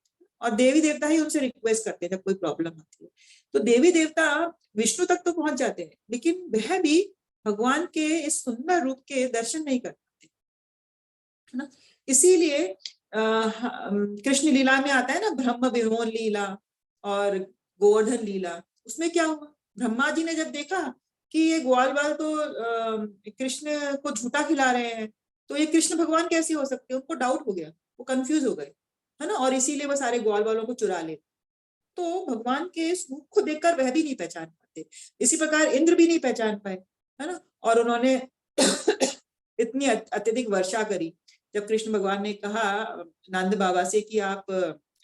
और देवी देवता ही उनसे रिक्वेस्ट करते हैं जब कोई प्रॉब्लम आती है। तो देवी देवता विष्णु तक तो पहुंच जाते हैं, लेकिन वह भी भगवान के इस सुंदर रूप के दर्शन नहीं कर पाते, है ना। इसीलिए कृष्ण लीला में आता है ना, ब्रह्म विमोहन लीला और गोवर्धन लीला, उसमें क्या हुआ, ब्रह्मा जी ने जब देखा कि ये ग्वाल बाल तो कृष्ण को झूठा खिला रहे हैं, तो ये कृष्ण भगवान कैसे हो सकते हैं, उनको डाउट हो गया, वो कंफ्यूज हो गए, है ना, और इसीलिए वो सारे ग्वाल बालों को चुरा ले। तो भगवान के इस रूप को देखकर वह भी नहीं पहचान पाते, इसी प्रकार इंद्र भी नहीं पहचान पाए, है ना, और उन्होंने इतनी अत्यधिक वर्षा करी। जब कृष्ण भगवान ने कहा नंद बाबा से कि आप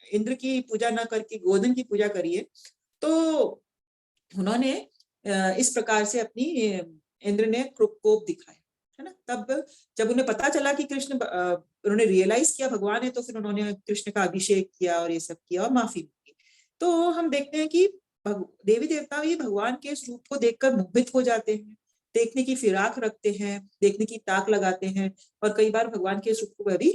इंद्र की पूजा ना करके गोवर्धन की पूजा करिए, तो उन्होंने इस प्रकार से अपनी इंद्र ने कोप दिखाया, है ना। तब जब उन्हें पता चला कि कृष्ण, उन्होंने रियलाइज किया भगवान है, तो फिर उन्होंने कृष्ण का अभिषेक किया और ये सब किया और माफी मांगी। तो हम देखते हैं कि देवी देवता भी भगवान के इस रूप को देखकर मोहित हो जाते हैं, देखने की फिराक रखते हैं, देखने की ताक लगाते हैं, और कई बार भगवान के इस रूप को भी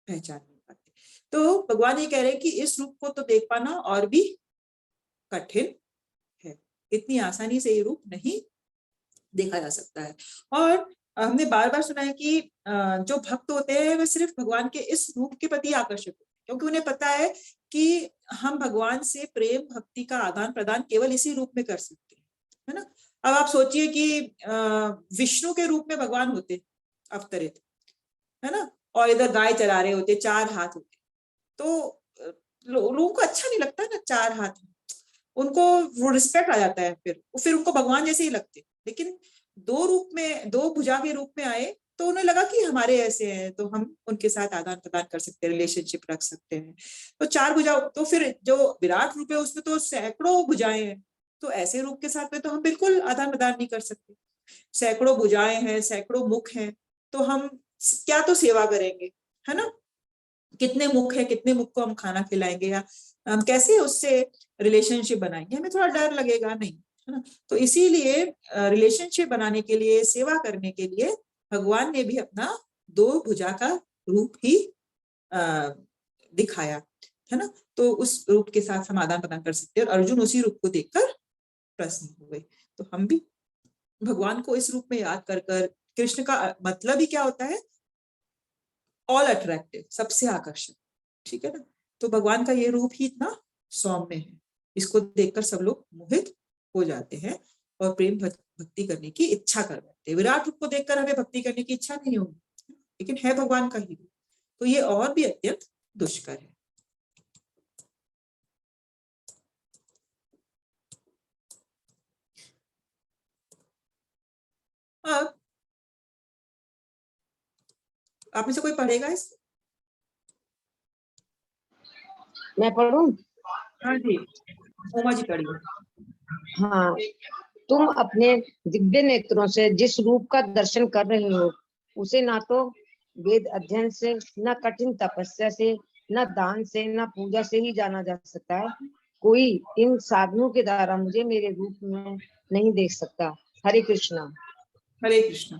पहचान नहीं पाते। तो भगवान ये कह रहे हैं कि इस रूप को तो देख पाना और भी कठिन है, इतनी आसानी से ये रूप नहीं देखा जा सकता है। और हमने बार बार सुना है कि जो भक्त होते हैं वे सिर्फ भगवान के इस रूप के प्रति आकर्षित होते हैं, क्योंकि उन्हें पता है कि हम भगवान से प्रेम भक्ति का आदान प्रदान केवल इसी रूप में कर सकते हैं, है ना। अब आप सोचिए कि विष्णु के रूप में भगवान होते अवतरित, है ना, और इधर गाय चरा रहे होते, 4 हाथ होते, तो लोगों को अच्छा नहीं लगता ना, 4 हाथ, उनको वो रिस्पेक्ट आ जाता है, फिर उनको भगवान जैसे ही लगते। लेकिन 2 रूप में, 2 भुजा के रूप में आए, तो उन्हें लगा कि हमारे ऐसे हैं, तो हम उनके साथ आदान प्रदान कर सकते हैं, रिलेशनशिप रख सकते हैं। तो 4 भुजा, तो फिर जो विराट रूप है उसमें तो सैकड़ों भुजाएं हैं, तो ऐसे रूप के साथ में तो हम बिल्कुल आदान प्रदान नहीं कर सकते। सैकड़ों भुजाएं हैं, सैकड़ों मुख हैं, तो हम क्या तो सेवा करेंगे, है ना। कितने मुख है, कितने मुख को हम खाना खिलाएंगे, या हम कैसे उससे रिलेशनशिप बनाएंगे, हमें थोड़ा डर लगेगा, नहीं, है ना। तो इसीलिए रिलेशनशिप बनाने के लिए, सेवा करने के लिए भगवान ने भी अपना 2 भुजा का रूप ही दिखाया। है ना, तो उस रूप के साथ समाधान प्रदान कर सकते हैं। और अर्जुन उसी रूप को देखकर प्रसन्न हो गए। तो हम भी भगवान को इस रूप में याद कर कर, कृष्ण का मतलब ही क्या होता है, ऑल अट्रैक्टिव, सबसे आकर्षक, ठीक है ना। तो भगवान का ये रूप ही इतना सौम्य है, इसको देखकर सब लोग मोहित हो जाते हैं और प्रेम भक्ति करने की इच्छा कर बैठते हैं। विराट रूप को देखकर हमें भक्ति करने की इच्छा नहीं होगी, लेकिन है भगवान का ही रूप, तो ये और भी अत्यंत दुष्कर है। अब आप में से कोई पढ़ेगा इसको? मैं पढ़ूं? हाँ जी, उमा जी पढ़िए। हाँ, तुम अपने दिव्य नेत्रों से जिस रूप का दर्शन कर रहे हो, उसे ना तो वेद अध्ययन से, न कठिन तपस्या से, न दान से, न पूजा से ही जाना जा सकता है। कोई इन साधनों के द्वारा मुझे मेरे रूप में नहीं देख सकता। हरे कृष्णा। हरे कृष्णा।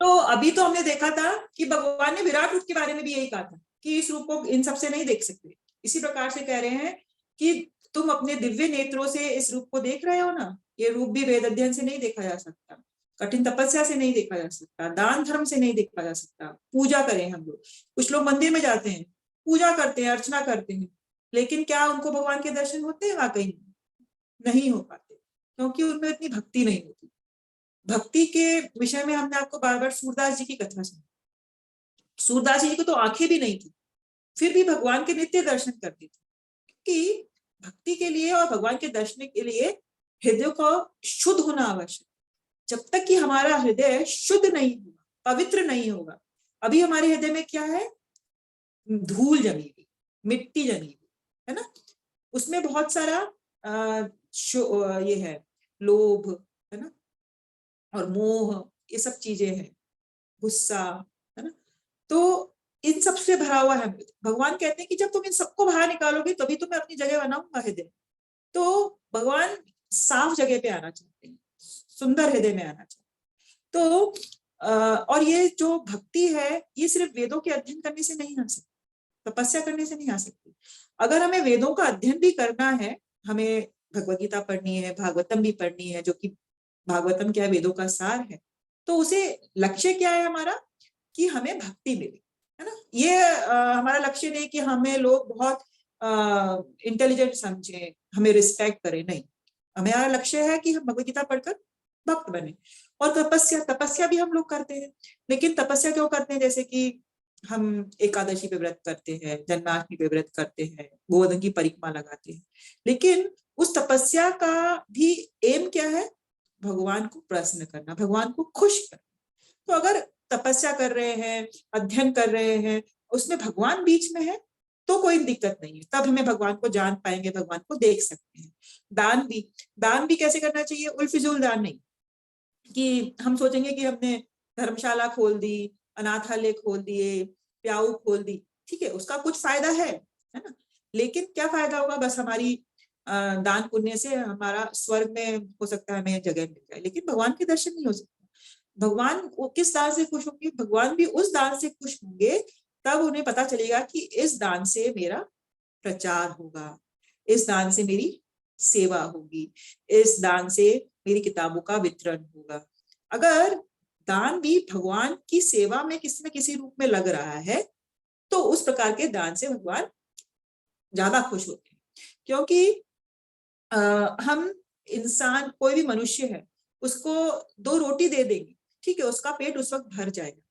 तो अभी तो हमने देखा था कि भगवान ने विराट रूप के बारे में भी यही कहा था कि इस रूप को इन सबसे नहीं देख सकते। इसी प्रकार से कह रहे हैं कि तुम अपने दिव्य नेत्रों से इस रूप को देख रहे हो ना, ये रूप भी वेद अध्ययन से नहीं देखा जा सकता, कठिन तपस्या से नहीं देखा जा सकता, दान धर्म से नहीं देखा जा सकता। पूजा करें हम लोग, कुछ लोग मंदिर में जाते हैं, पूजा करते हैं, अर्चना करते हैं, लेकिन क्या उनको भगवान के दर्शन होते हैं? वाकई नहीं हो पाते, क्योंकि उनमें इतनी भक्ति नहीं होती। भक्ति के विषय में हमने आपको बार बार सूरदास जी की कथा सुनी। सूरदास जी को तो आंखें भी नहीं थी, फिर भी भगवान के नित्य दर्शन करते थे, कि भक्ति के लिए और भगवान के दर्शन के लिए हृदय को शुद्ध होना आवश्यक। जब तक कि हमारा हृदय शुद्ध नहीं होगा, पवित्र नहीं होगा, अभी हमारे हृदय में क्या है? धूल जमी हुई, मिट्टी जमी हुई है ना, उसमें बहुत सारा ये है लोभ, है ना, और मोह, ये सब चीजें हैं, गुस्सा, है ना, तो इन सब से भरा हुआ है। भगवान कहते हैं कि जब तुम इन सबको बाहर निकालोगे तभी तो मैं अपनी जगह बनाऊंगा हृदय। तो भगवान साफ जगह पे आना चाहते हैं, सुंदर हृदय में आना चाहते हैं। तो और ये जो भक्ति है, ये सिर्फ वेदों के अध्ययन करने से नहीं आ सकती, तपस्या करने से नहीं आ सकती। अगर हमें वेदों का अध्ययन भी करना है, हमें भगवत गीता पढ़नी है, भागवतम भी पढ़नी है, जो कि भागवतम क्या है? वेदों का सार है। तो उसे लक्ष्य क्या है हमारा? कि हमें भक्ति मिले, है ना। ये हमारा लक्ष्य नहीं कि हमें लोग बहुत इंटेलिजेंट समझे, हमें रिस्पेक्ट करें, नहीं। हमारा लक्ष्य है कि हम भगवत गीता पढ़कर भक्त बने। और तपस्या भी हम लोग करते हैं, लेकिन तपस्या क्यों करते हैं? जैसे कि हम एकादशी पे व्रत करते हैं, जन्माष्टमी पे व्रत करते हैं, गोवर्धन की परिक्रमा लगाते हैं, लेकिन उस तपस्या का भी एम क्या है? भगवान को प्रसन्न करना, भगवान को खुश करना। तो अगर तपस्या कर रहे हैं, अध्ययन कर रहे हैं, उसमें भगवान बीच में है, तो कोई दिक्कत नहीं है, तब हमें भगवान को जान पाएंगे, भगवान को देख सकते हैं। दान भी कैसे करना चाहिए? उलफिजूल दान नहीं, कि हम सोचेंगे कि हमने धर्मशाला खोल दी, अनाथालय खोल दिए, प्याऊ खोल दी, ठीक है, उसका कुछ फायदा है ना, लेकिन क्या फायदा होगा? बस हमारी दान पुण्य से हमारा स्वर्ग में हो सकता है हमें जगह मिल जाए, लेकिन भगवान के दर्शन नहीं हो सकते। भगवान वो किस दान से खुश होंगे? भगवान भी उस दान से खुश होंगे, तब उन्हें पता चलेगा कि इस दान से मेरा प्रचार होगा, इस दान से मेरी सेवा होगी, इस दान से मेरी किताबों का वितरण होगा। अगर दान भी भगवान की सेवा में किसी न किसी रूप में लग रहा है, तो उस प्रकार के दान से भगवान ज्यादा खुश होते हैं। क्योंकि हम इंसान, कोई भी मनुष्य है, उसको 2 रोटी दे देंगे, ठीक है, उसका पेट उस वक्त भर जाएगा,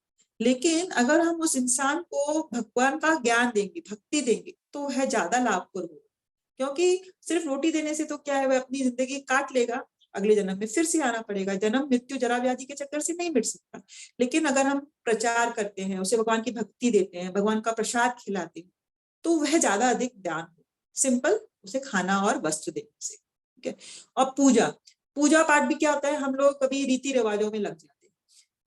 लेकिन अगर हम उस इंसान को भगवान का ज्ञान देंगे, भक्ति देंगे, तो है ज्यादा लाभप्रद होगा। क्योंकि सिर्फ रोटी देने से तो क्या है, वह अपनी जिंदगी काट लेगा, अगले जन्म में फिर से आना पड़ेगा, जन्म मृत्यु जरा व्याधि के चक्कर से नहीं मिट सकता। लेकिन अगर हम प्रचार करते हैं, उसे भगवान की भक्ति देते हैं, भगवान का प्रसाद खिलाते हैं, तो वह ज्यादा अधिक दान हो, सिंपल उसे खाना और वस्त्र देने से, ठीक है। और पूजा पाठ भी क्या होता है? हम लोग कभी रीति रिवाजों में लग जाते हैं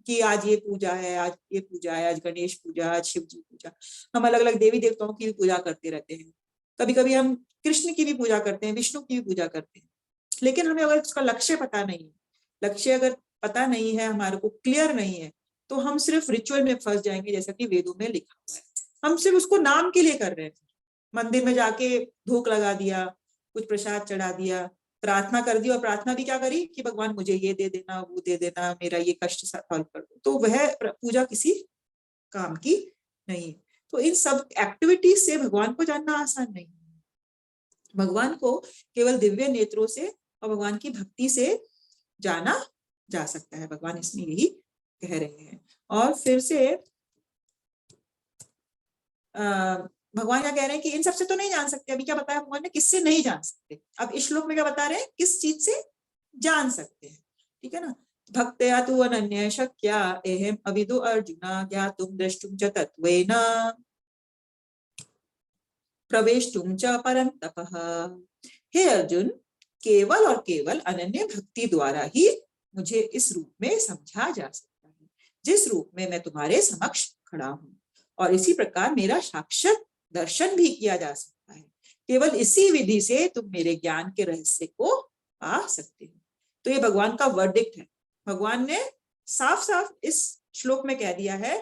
कि आज ये पूजा है, आज ये पूजा है, आज गणेश पूजा, आज शिव जी पूजा, हम अलग अलग देवी देवताओं की भी पूजा करते रहते हैं। कभी कभी हम कृष्ण की भी पूजा करते हैं, विष्णु की भी पूजा करते हैं, लेकिन हमें अगर उसका लक्ष्य पता नहीं है, लक्ष्य अगर पता नहीं है, हमारे को क्लियर नहीं है, तो हम सिर्फ रिचुअल में फंस जाएंगे, जैसा कि वेदों में लिखा हुआ है। हम सिर्फ उसको नाम के लिए कर रहे हैं, मंदिर में जाके धूप लगा दिया, कुछ प्रसाद चढ़ा दिया, प्रार्थना कर दी, और प्रार्थना भी क्या करी कि भगवान मुझे ये दे देना, वो दे देना, मेरा ये कष्ट सॉल्व कर दो, तो वह पूजा किसी काम की नहीं। तो इन सब एक्टिविटीज से भगवान को जानना आसान नहीं है। भगवान को केवल दिव्य नेत्रों से और भगवान की भक्ति से जाना जा सकता है, भगवान इसमें यही कह रहे हैं। और फिर से भगवान क्या कह रहे हैं कि इन सबसे तो नहीं जान सकते। अभी क्या बताया भगवान ने, किससे नहीं जान सकते। अब इस श्लोक में क्या बता रहे हैं, किस चीज से जान सकते हैं, ठीक है ना। भक्त्या तु अनन्य शक्या एहम अविदु अर्जुना ज्ञातुम द्रष्टुम च तत्वेन प्रवेष्टुम च परन्तपः। हे अर्जुन, केवल और केवल अनन्य भक्ति द्वारा ही मुझे इस रूप में समझा जा सकता है, जिस रूप में मैं तुम्हारे समक्ष खड़ा हूँ, और इसी प्रकार मेरा साक्षात दर्शन भी किया जा सकता है। केवल इसी विधि से तुम मेरे ज्ञान के रहस्य को पा सकते हो। तो ये भगवान का वर्डिक्ट है। भगवान ने साफ साफ इस श्लोक में कह दिया है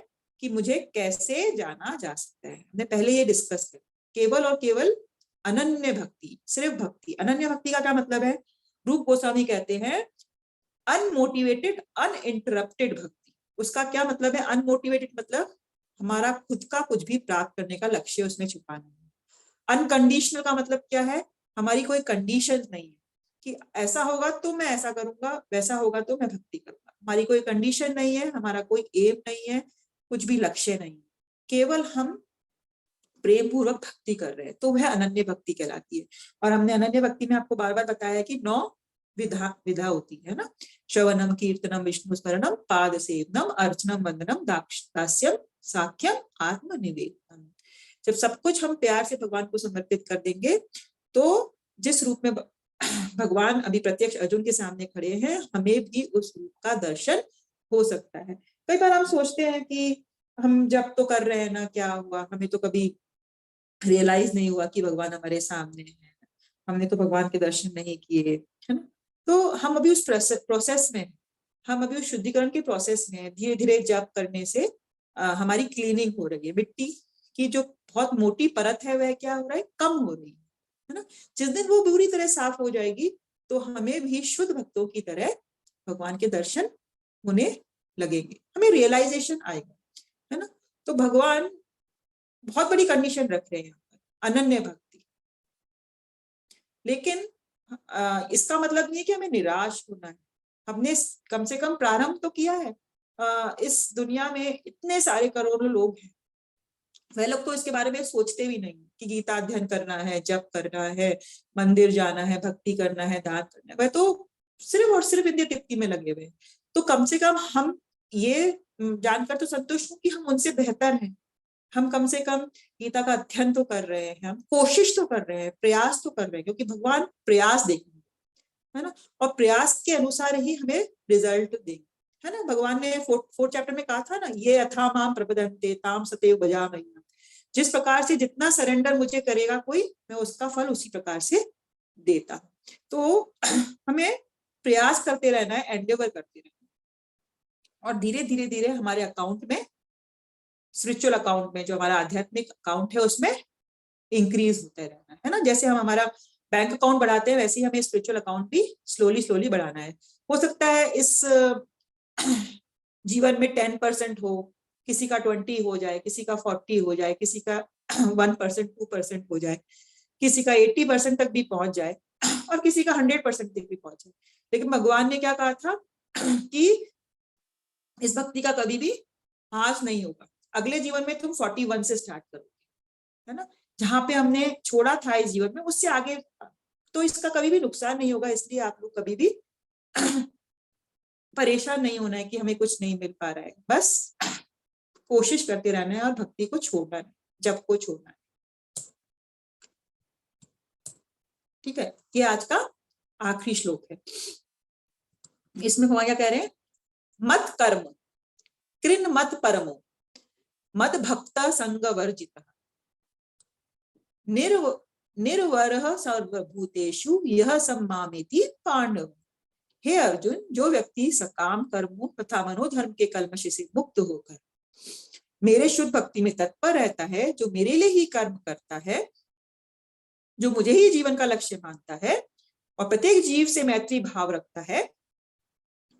कि मुझे कैसे जाना जा सकता है। हमने पहले ये डिस्कस किया, केवल और केवल अनन्य भक्ति, सिर्फ भक्ति। अनन्य भक्ति का क्या मतलब है? रूप गोस्वामी कहते हैं अनमोटिवेटेड अनइंटरप्टेड भक्ति। उसका क्या मतलब है? अनमोटिवेटेड मतलब हमारा खुद का कुछ भी प्राप्त करने का लक्ष्य उसमें छुपा नहीं है। अनकंडीशनल का मतलब क्या है? हमारी कोई कंडीशन नहीं है कि ऐसा होगा तो मैं ऐसा करूंगा, वैसा होगा तो मैं भक्ति करूंगा। हमारी कोई कंडीशन नहीं है, हमारा कोई एम नहीं है, कुछ भी लक्ष्य नहीं है, केवल हम प्रेम पूर्वक भक्ति कर रहे हैं, तो वह अनन्य भक्ति कहलाती है। और हमने अनन्य भक्ति में आपको बार बार बताया कि 9 विधा होती है ना। श्रवणम, कीर्तनम, विष्णु स्मरणम, पाद सेवनम, अर्चनम, वंदनम, दास्यम, साख्यम, आत्मनिवेदनम। जब सब कुछ हम प्यार से भगवान को समर्पित कर देंगे, तो जिस रूप में भगवान अभी प्रत्यक्ष अर्जुन के सामने खड़े हैं, हमें भी उस रूप का दर्शन हो सकता है। कई बार हम सोचते हैं कि हम जब तो कर रहे हैं ना, क्या हुआ, हमें तो कभी रियलाइज नहीं हुआ कि भगवान हमारे सामने है, हमने तो भगवान के दर्शन नहीं किए, है ना। तो हम अभी उस प्रोसेस में, हम अभी उस शुद्धिकरण के प्रोसेस में, धीरे धीरे जप करने से हमारी क्लीनिंग हो रही है। मिट्टी की जो बहुत मोटी परत है वह क्या हो रहा है, कम हो रही है ना। जिस दिन वो पूरी तरह साफ हो जाएगी तो हमें भी शुद्ध भक्तों की तरह भगवान के दर्शन होने लगेंगे, हमें रियलाइजेशन आएगा, है ना। तो भगवान बहुत बड़ी कंडीशन रख रहे हैं, अनन्य भक्ति। लेकिन इसका मतलब नहीं है कि हमें निराश होना है। हमने कम से कम प्रारंभ तो किया है। इस दुनिया में इतने सारे करोड़ों लोग हैं, वह लोग तो इसके बारे में सोचते भी नहीं कि गीता अध्ययन करना है, जप करना है, मंदिर जाना है, भक्ति करना है, दान करना है। वह तो सिर्फ और सिर्फ इंद्रिय तृप्ति में लगे हुए हैं। तो कम से कम हम ये जानकर तो संतुष्ट हूँ कि हम उनसे बेहतर हैं। हम कम से कम गीता का अध्ययन तो कर रहे हैं, हम कोशिश तो कर रहे हैं, प्रयास तो कर रहे हैं, क्योंकि भगवान प्रयास देखेंगे, है ना। और प्रयास के अनुसार ही हमें रिजल्ट देंगे, है ना। भगवान ने 4th चैप्टर में कहा था ना, ये अथा माम प्रपद्यन्ते ताम सतैव भजामि। जिस प्रकार से जितना सरेंडर मुझे करेगा कोई, मैं उसका फल उसी प्रकार से देता हूँ। तो हमें प्रयास करते रहना है, एंडेवर करते रहना है, और धीरे धीरे धीरे हमारे अकाउंट में, स्पिरिचुअल अकाउंट में, जो हमारा आध्यात्मिक अकाउंट है, उसमें इंक्रीज होते रहना है ना। जैसे हम हमारा बैंक अकाउंट बढ़ाते हैं, वैसे ही हमें स्पिरिचुअल अकाउंट भी स्लोली स्लोली बढ़ाना है। हो सकता है इस जीवन में 10% हो, किसी का 20 हो जाए, किसी का 40 हो जाए, किसी का 1% 2% हो जाए, किसी का 80% तक भी पहुंच जाए, और किसी का 100% तक भी पहुंच जाए। लेकिन भगवान ने क्या कहा था कि इस भक्ति का कभी भी हास नहीं होगा। अगले जीवन में तुम 41 से स्टार्ट करोगे, है ना। जहां पे हमने छोड़ा था इस जीवन में, उससे आगे तो इसका कभी भी नुकसान नहीं होगा। इसलिए आप लोग कभी भी परेशान नहीं होना है कि हमें कुछ नहीं मिल पा रहा है। बस कोशिश करते रहना है और भक्ति को छोड़ना है, जप को छोड़ना है। ठीक है, ये आज का आखिरी श्लोक है। इसमें भगवान क्या कह रहे हैं, मत कर्म कृन मत परमो मत भक्त संग वर्जित निर्वरः सर्वभूतेषु यह सम्मामेति पांडव। हे अर्जुन, जो व्यक्ति सकाम कर्मों तथा मनोधर्म के कल्मश से मुक्त होकर मेरे शुद्ध भक्ति में तत्पर रहता है, जो मेरे लिए ही कर्म करता है, जो मुझे ही जीवन का लक्ष्य मानता है और प्रत्येक जीव से मैत्री भाव रखता है,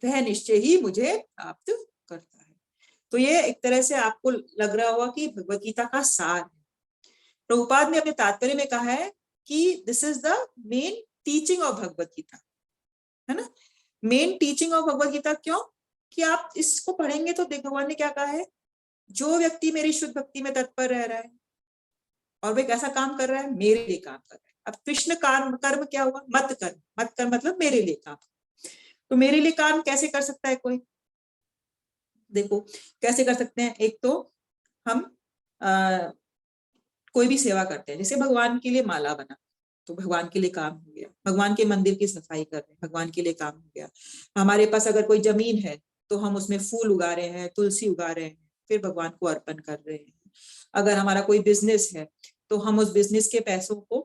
वह निश्चय ही मुझे प्राप्त करता है। तो ये एक तरह से आपको लग रहा होगा कि भगवत गीता का सार है। प्रभुपाद ने अपने तात्पर्य में कहा है कि this is the main teaching of Bhagwat Gita, है ना। Main teaching of Bhagwat Gita क्यों? कि आप इसको पढ़ेंगे तो देख भगवान ने क्या कहा है, जो व्यक्ति मेरी शुद्ध भक्ति में तत्पर रह रहा है और वे कैसा काम कर रहा है, मेरे लिए काम कर रहा है। अब कृष्ण कर्म क्या हुआ, मत कर्म मतलब मेरे लिए काम। तो मेरे लिए काम कैसे कर सकता है कोई, देखो कैसे कर सकते हैं। एक तो हम कोई भी सेवा करते हैं, जैसे भगवान के लिए माला बना तो भगवान के लिए काम हो गया, भगवान के मंदिर की सफाई कर रहे हैं, भगवान के लिए काम हो गया। हमारे पास अगर कोई जमीन है तो हम उसमें फूल उगा रहे हैं, तुलसी उगा रहे हैं, फिर भगवान को अर्पण कर रहे हैं। अगर हमारा कोई बिजनेस है तो हम उस बिजनेस के पैसों को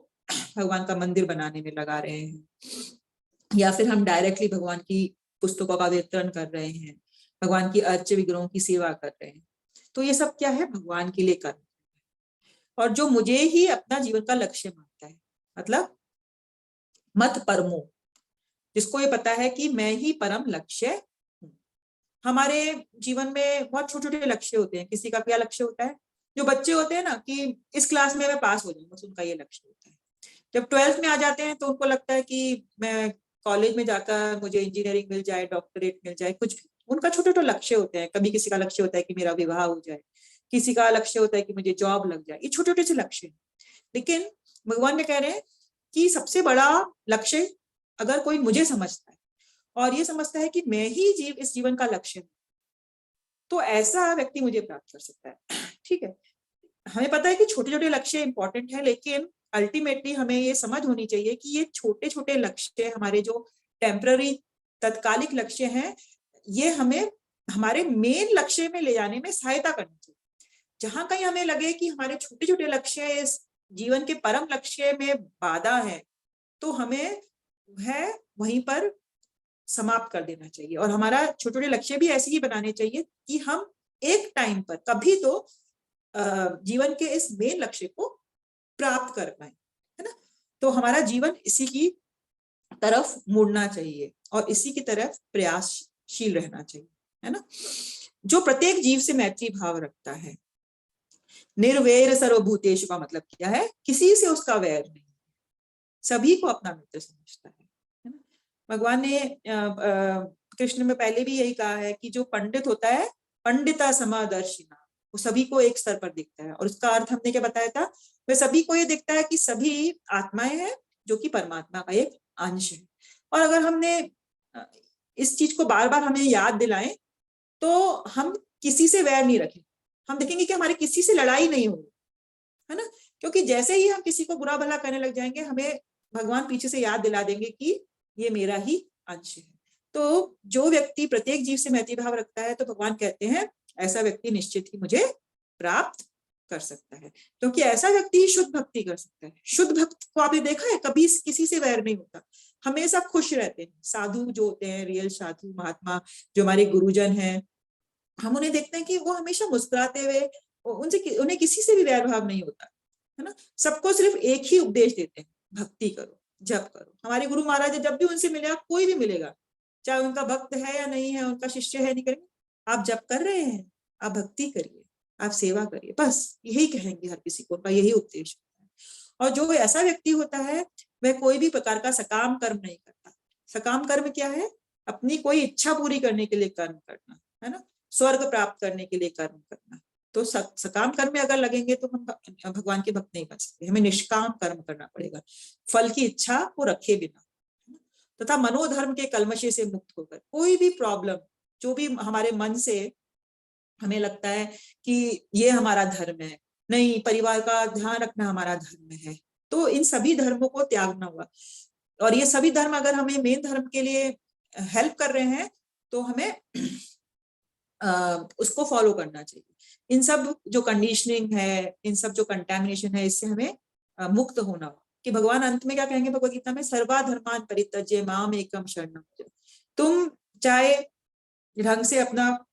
भगवान का मंदिर बनाने में लगा रहे हैं, या फिर हम डायरेक्टली भगवान की पुस्तकों का वितरण कर रहे हैं, भगवान की अर्च्य विग्रहों की सेवा कर रहे हैं। तो ये सब क्या है, भगवान के लिए कर्म। और जो मुझे ही अपना जीवन का लक्ष्य मानता है, मतलब मत परमो, जिसको ये पता है कि मैं ही परम लक्ष्य हूँ। हमारे जीवन में बहुत छोटे छोटे लक्ष्य होते हैं। किसी का क्या लक्ष्य होता है, जो बच्चे होते हैं ना कि इस क्लास में मैं पास हो जाऊंगा, बस उनका ये लक्ष्य होता है। जब 12th में आ जाते हैं तो उनको लगता है कि मैं कॉलेज में जाकर मुझे इंजीनियरिंग मिल जाए, डॉक्टरेट मिल जाए, कुछ भी। उनका छोटे छोटे लक्ष्य होते हैं। कभी किसी का लक्ष्य होता है कि मेरा विवाह हो जाए, किसी का लक्ष्य होता है कि मुझे जॉब लग जाए। ये छोटे छोटे से लक्ष्य हैं। लेकिन भगवान ने कह रहे हैं कि सबसे बड़ा लक्ष्य अगर कोई मुझे समझता है और ये समझता है कि मैं ही इस जीवन का लक्ष्य हूं, तो ऐसा व्यक्ति मुझे प्राप्त कर सकता है। ठीक है, हमें पता है कि छोटे छोटे लक्ष्य इंपॉर्टेंट है, लेकिन अल्टीमेटली हमें ये समझ होनी चाहिए कि ये छोटे छोटे लक्ष्य, हमारे जो टेम्पररी तत्कालिक लक्ष्य हैं, ये हमें हमारे मेन लक्ष्य में ले जाने में सहायता करनी चाहिए। जहां कहीं हमें लगे कि हमारे छोटे छोटे लक्ष्य इस जीवन के परम लक्ष्य में बाधा है, तो हमें है वहीं पर समाप्त कर देना चाहिए। और हमारा छोटे छोटे लक्ष्य भी ऐसे ही बनाने चाहिए कि हम एक टाइम पर कभी तो जीवन के इस मेन लक्ष्य को प्राप्त कर पाए, है ना। तो हमारा जीवन इसी की तरफ मुड़ना चाहिए और इसी की तरफ प्रयासशील रहना चाहिए, है ना। जो प्रत्येक जीव से मैत्री भाव रखता है, निर्वैर सर्वभूतेषु का मतलब क्या है, किसी से उसका वैर नहीं, सभी को अपना मित्र समझता है ना। भगवान ने कृष्ण में पहले भी यही कहा है कि जो पंडित होता है, पंडिता समादर्शिना, वो सभी को एक स्तर पर दिखता है। और उसका अर्थ हमने क्या बताया था, वह सभी को ये दिखता है कि सभी आत्माएं हैं जो कि परमात्मा का एक अंश है। और अगर हमने इस चीज को बार बार हमें याद दिलाएं तो हम किसी से वैर नहीं रखें, हम देखेंगे कि हमारे किसी से लड़ाई नहीं होगी, है ना। क्योंकि जैसे ही हम किसी को बुरा भला करने लग जाएंगे, हमें भगवान पीछे से याद दिला देंगे कि ये मेरा ही अंश है। तो जो व्यक्ति प्रत्येक जीव से मैत्री भाव रखता है, तो भगवान कहते हैं ऐसा व्यक्ति निश्चित ही मुझे प्राप्त कर सकता है, क्योंकि ऐसा व्यक्ति ही शुद्ध भक्ति कर सकता है। शुद्ध भक्त को आपने देखा है, कभी किसी से वैर नहीं होता, हमेशा खुश रहते हैं। साधु जो होते हैं, रियल साधु महात्मा जो हमारे गुरुजन हैं, हम उन्हें देखते हैं कि वो हमेशा मुस्कुराते हुए, उन्हें किसी से भी वैर भाव नहीं होता, है ना। सबको सिर्फ एक ही उपदेश देते हैं, भक्ति करो, जप करो। हमारे गुरु महाराज जब भी उनसे मिलेगा, कोई भी मिलेगा, चाहे उनका भक्त है या नहीं है, उनका शिष्य है नहीं करेंगे, आप जप कर रहे हैं, आप भक्ति करिए, आप सेवा करिए, बस यही कहेंगे हर किसी को, उनका यही उपदेश होता है। और जो ऐसा व्यक्ति होता है, वह कोई भी प्रकार का सकाम कर्म नहीं करता। सकाम कर्म क्या है, अपनी कोई इच्छा पूरी करने के लिए कर्म करना, है ना, स्वर्ग प्राप्त करने के लिए कर्म करना। तो सकाम कर्म में अगर लगेंगे तो हम भगवान के भक्त नहीं बन सकते, हमें निष्काम कर्म करना पड़ेगा, फल की इच्छा को रखे बिना, तथा मनोधर्म के कलमशे से मुक्त होकर। कोई भी प्रॉब्लम जो भी हमारे मन से हमें लगता है कि ये हमारा धर्म है, नहीं, परिवार का ध्यान रखना हमारा धर्म है, तो इन सभी धर्मों को त्यागना होगा। और ये सभी धर्म अगर हमें मेन धर्म के लिए हेल्प कर रहे हैं, तो हमें उसको फॉलो करना चाहिए। इन सब जो कंडीशनिंग है, इन सब जो कंटेमिनेशन है, इससे हमें मुक्त होना हो। कि भगवान अंत में क्या कहेंगे भगवद गीता में, सर्वा धर्मान परित्यज्य माम एकम शरणम व्रज। तुम चाहे ढंग से अपना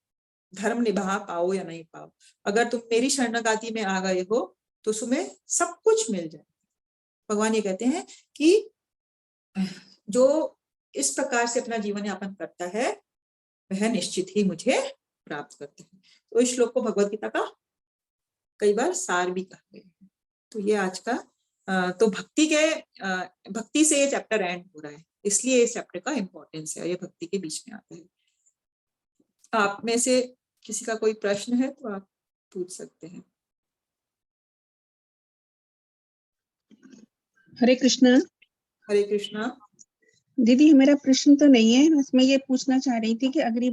धर्म निभा पाओ या नहीं पाओ, अगर तुम मेरी शरणगाति में आ गए हो तो तुम्हें सब कुछ मिल जाए। भगवान ये कहते हैं कि जो इस प्रकार से अपना जीवन यापन करता है वह निश्चित ही मुझे प्राप्त करता है। तो इस श्लोक को भगवत गीता का कई बार सार भी कहते हैं। तो ये आज का तो भक्ति से ये चैप्टर एंड हो रहा है, इसलिए इस चैप्टर का इम्पोर्टेंस है, ये भक्ति के बीच में आता है। आप में से किसी का कोई प्रश्न है तो आप पूछ सकते हैं। हरे कृष्णा। हरे कृष्णा। दीदी मेरा प्रश्न तो नहीं है, बस मैं ये पूछना चाह रही थी कि अगली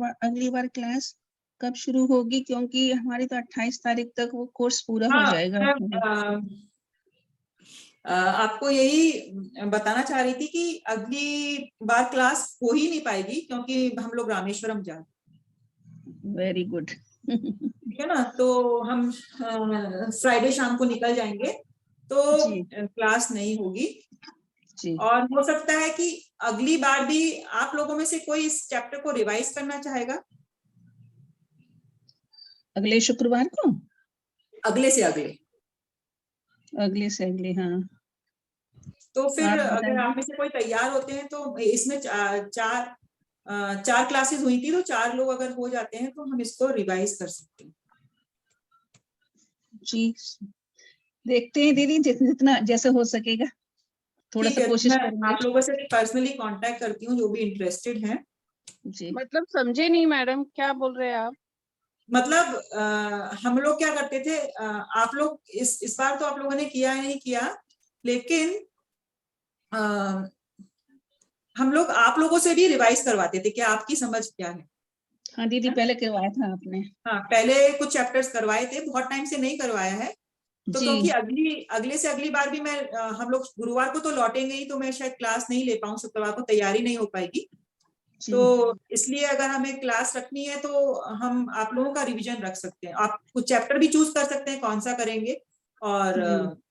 बार क्लास कब शुरू होगी, क्योंकि हमारी तो 28 तारीख तक वो कोर्स पूरा हो जाएगा। आपको यही बताना चाह रही थी कि अगली बार क्लास हो ही नहीं पाएगी क्योंकि हम लोग रामेश्वरम जा रहे हैं। Very good. ठीक है ना, तो हम फ्राइडे शाम को निकल जाएंगे तो क्लास नहीं होगी जी। और हो सकता है कि अगली बार भी आप लोगों में से कोई इस चैप्टर को रिवाइज करना चाहेगा। अगले शुक्रवार को, अगले से अगले हाँ। तो फिर आप अगर आप में से कोई तैयार होते हैं तो इसमें चार क्लासेस हुई थी, तो 4 लोग अगर हो जाते हैं तो हम इसको रिवाइज कर सकते हैं। जी देखते हैं दीदी, जितना जैसे हो सकेगा थोड़ा सा कोशिश करेंगे। आप लोगों से पर्सनली कांटेक्ट करती हूँ जो भी इंटरेस्टेड हैं। जी मतलब समझे नहीं मैडम, क्या बोल रहे हैं आप? मतलब हम लोग क्या करते थे, आप लोग इस बार तो आप लोगों ने किया है नहीं किया, लेकिन हम लोग आप लोगों से भी रिवाइज करवाते थे कि आपकी समझ क्या है। हाँ दीदी पहले करवाया था आपने। हाँ पहले कुछ चैप्टर्स करवाए थे, बहुत टाइम से नहीं करवाया है तो क्योंकि अगले से अगली बार भी मैं हम लोग गुरुवार को तो लौटेंगे ही, तो मैं शायद क्लास नहीं ले पाऊँ, शुक्रवार को तैयारी नहीं हो पाएगी, तो इसलिए अगर हमें क्लास रखनी है तो हम आप लोगों का रिवीजन रख सकते हैं। आप कुछ चैप्टर भी चूज कर सकते हैं कौन सा करेंगे, और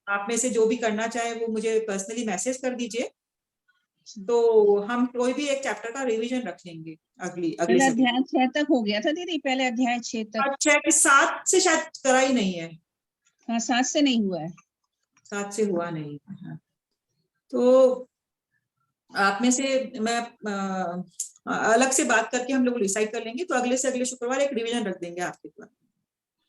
आप में से जो भी करना चाहे वो मुझे पर्सनली मैसेज कर दीजिए, तो हम कोई भी एक चैप्टर का रिवीजन रख लेंगे। अगले अध्याय 6 तक हो गया था दीदी, पहले अध्याय 6 तक। 7 से शायद करा ही नहीं है। हाँ 7 से नहीं हुआ है। 7 से हुआ नहीं है। हाँ। तो आप में से मैं अलग से बात करके हम लोग डिसाइड कर लेंगे, तो अगले से अगले शुक्रवार एक रिवीजन रख देंगे आपके पास।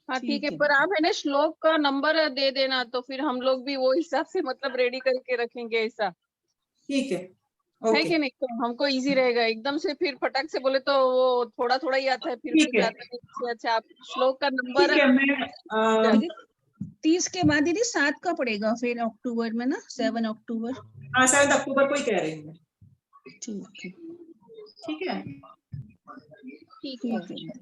हाँ ठीक है, पर आप है ना श्लोक का नंबर दे देना, तो फिर हम लोग भी वो हिसाब से मतलब रेडी करके रखेंगे ऐसा। ठीक है, है कि नहीं, तो हमको इजी रहेगा। एकदम से फिर फटाक से बोले तो वो थोड़ा थोड़ा ही आता है, फिर ठीक है। आता है। इससे अच्छा आप श्लोक का नंबर। ठीक है, मैं 30 के बाद दीदी 7 का पड़ेगा फिर अक्टूबर में ना, 7 अक्टूबर। हाँ 7 अक्टूबर को ही कह रही हूँ। ठीक है। ठीक है, ठीक है।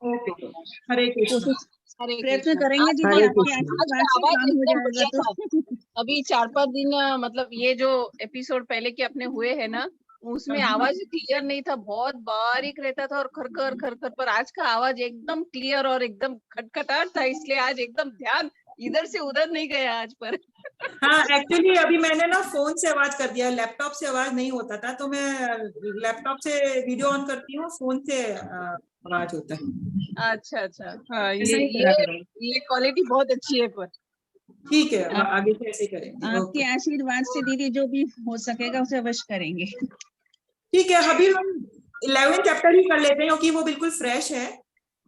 ओके, हरे कृष्ण। प्रयत्न करेंगे दीदी, आपके आशीर्वाद से काम हो जाएगा तो। अभी 4-5 दिन मतलब ये जो एपिसोड पहले के अपने हुए हैं ना, उसमें आवाज क्लियर नहीं था, बहुत बारीक रहता था और खरखर खरखर, पर आज का आवाज एकदम क्लियर और एकदम खटखटाट था, इसलिए आज एकदम ध्यान इधर से उधर नहीं गया आज पर। हाँ एक्चुअली अभी मैंने ना फोन से आवाज कर दिया, लैपटॉप से आवाज नहीं होता था, तो मैं लैपटॉप से वीडियो ऑन करती हूँ, फोन से आवाज होता है। अच्छा हाँ, ये क्वालिटी बहुत अच्छी है। पर ठीक है, आगे से ऐसे करेंगे। आपके आशीर्वाद से दीदी जो भी हो सकेगा उसे अवश्य करेंगे। ठीक है, अभी हम 11 चैप्टर ही कर लेते हैं क्योंकि वो बिल्कुल फ्रेश है।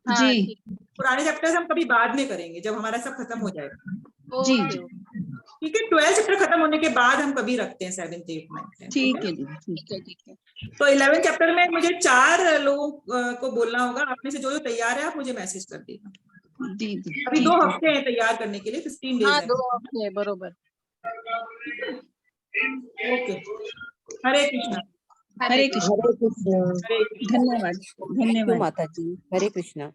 हाँ, जी पुराने चैप्टर्स हम कभी बाद में करेंगे जब हमारा सब खत्म हो जाएगा। जी ठीक है, 12 चैप्टर खत्म होने के बाद हम कभी रखते हैं 7th 8th 9th। ठीक है दीदी, ठीक है। तो 11 चैप्टर में मुझे 4 लोगों को बोलना होगा, आप में से जो तैयार है आप मुझे मैसेज कर देना। दीदी अभी 2 हफ्ते हैं तैयार करने के लिए, 15 डेज हाँ है। 2 हफ्ते बरोबर। ओके, हरे कृष्णा। हरे कृष्ण। हरे कृष्ण। धन्यवाद धन्यवाद माता जी, हरे कृष्णा।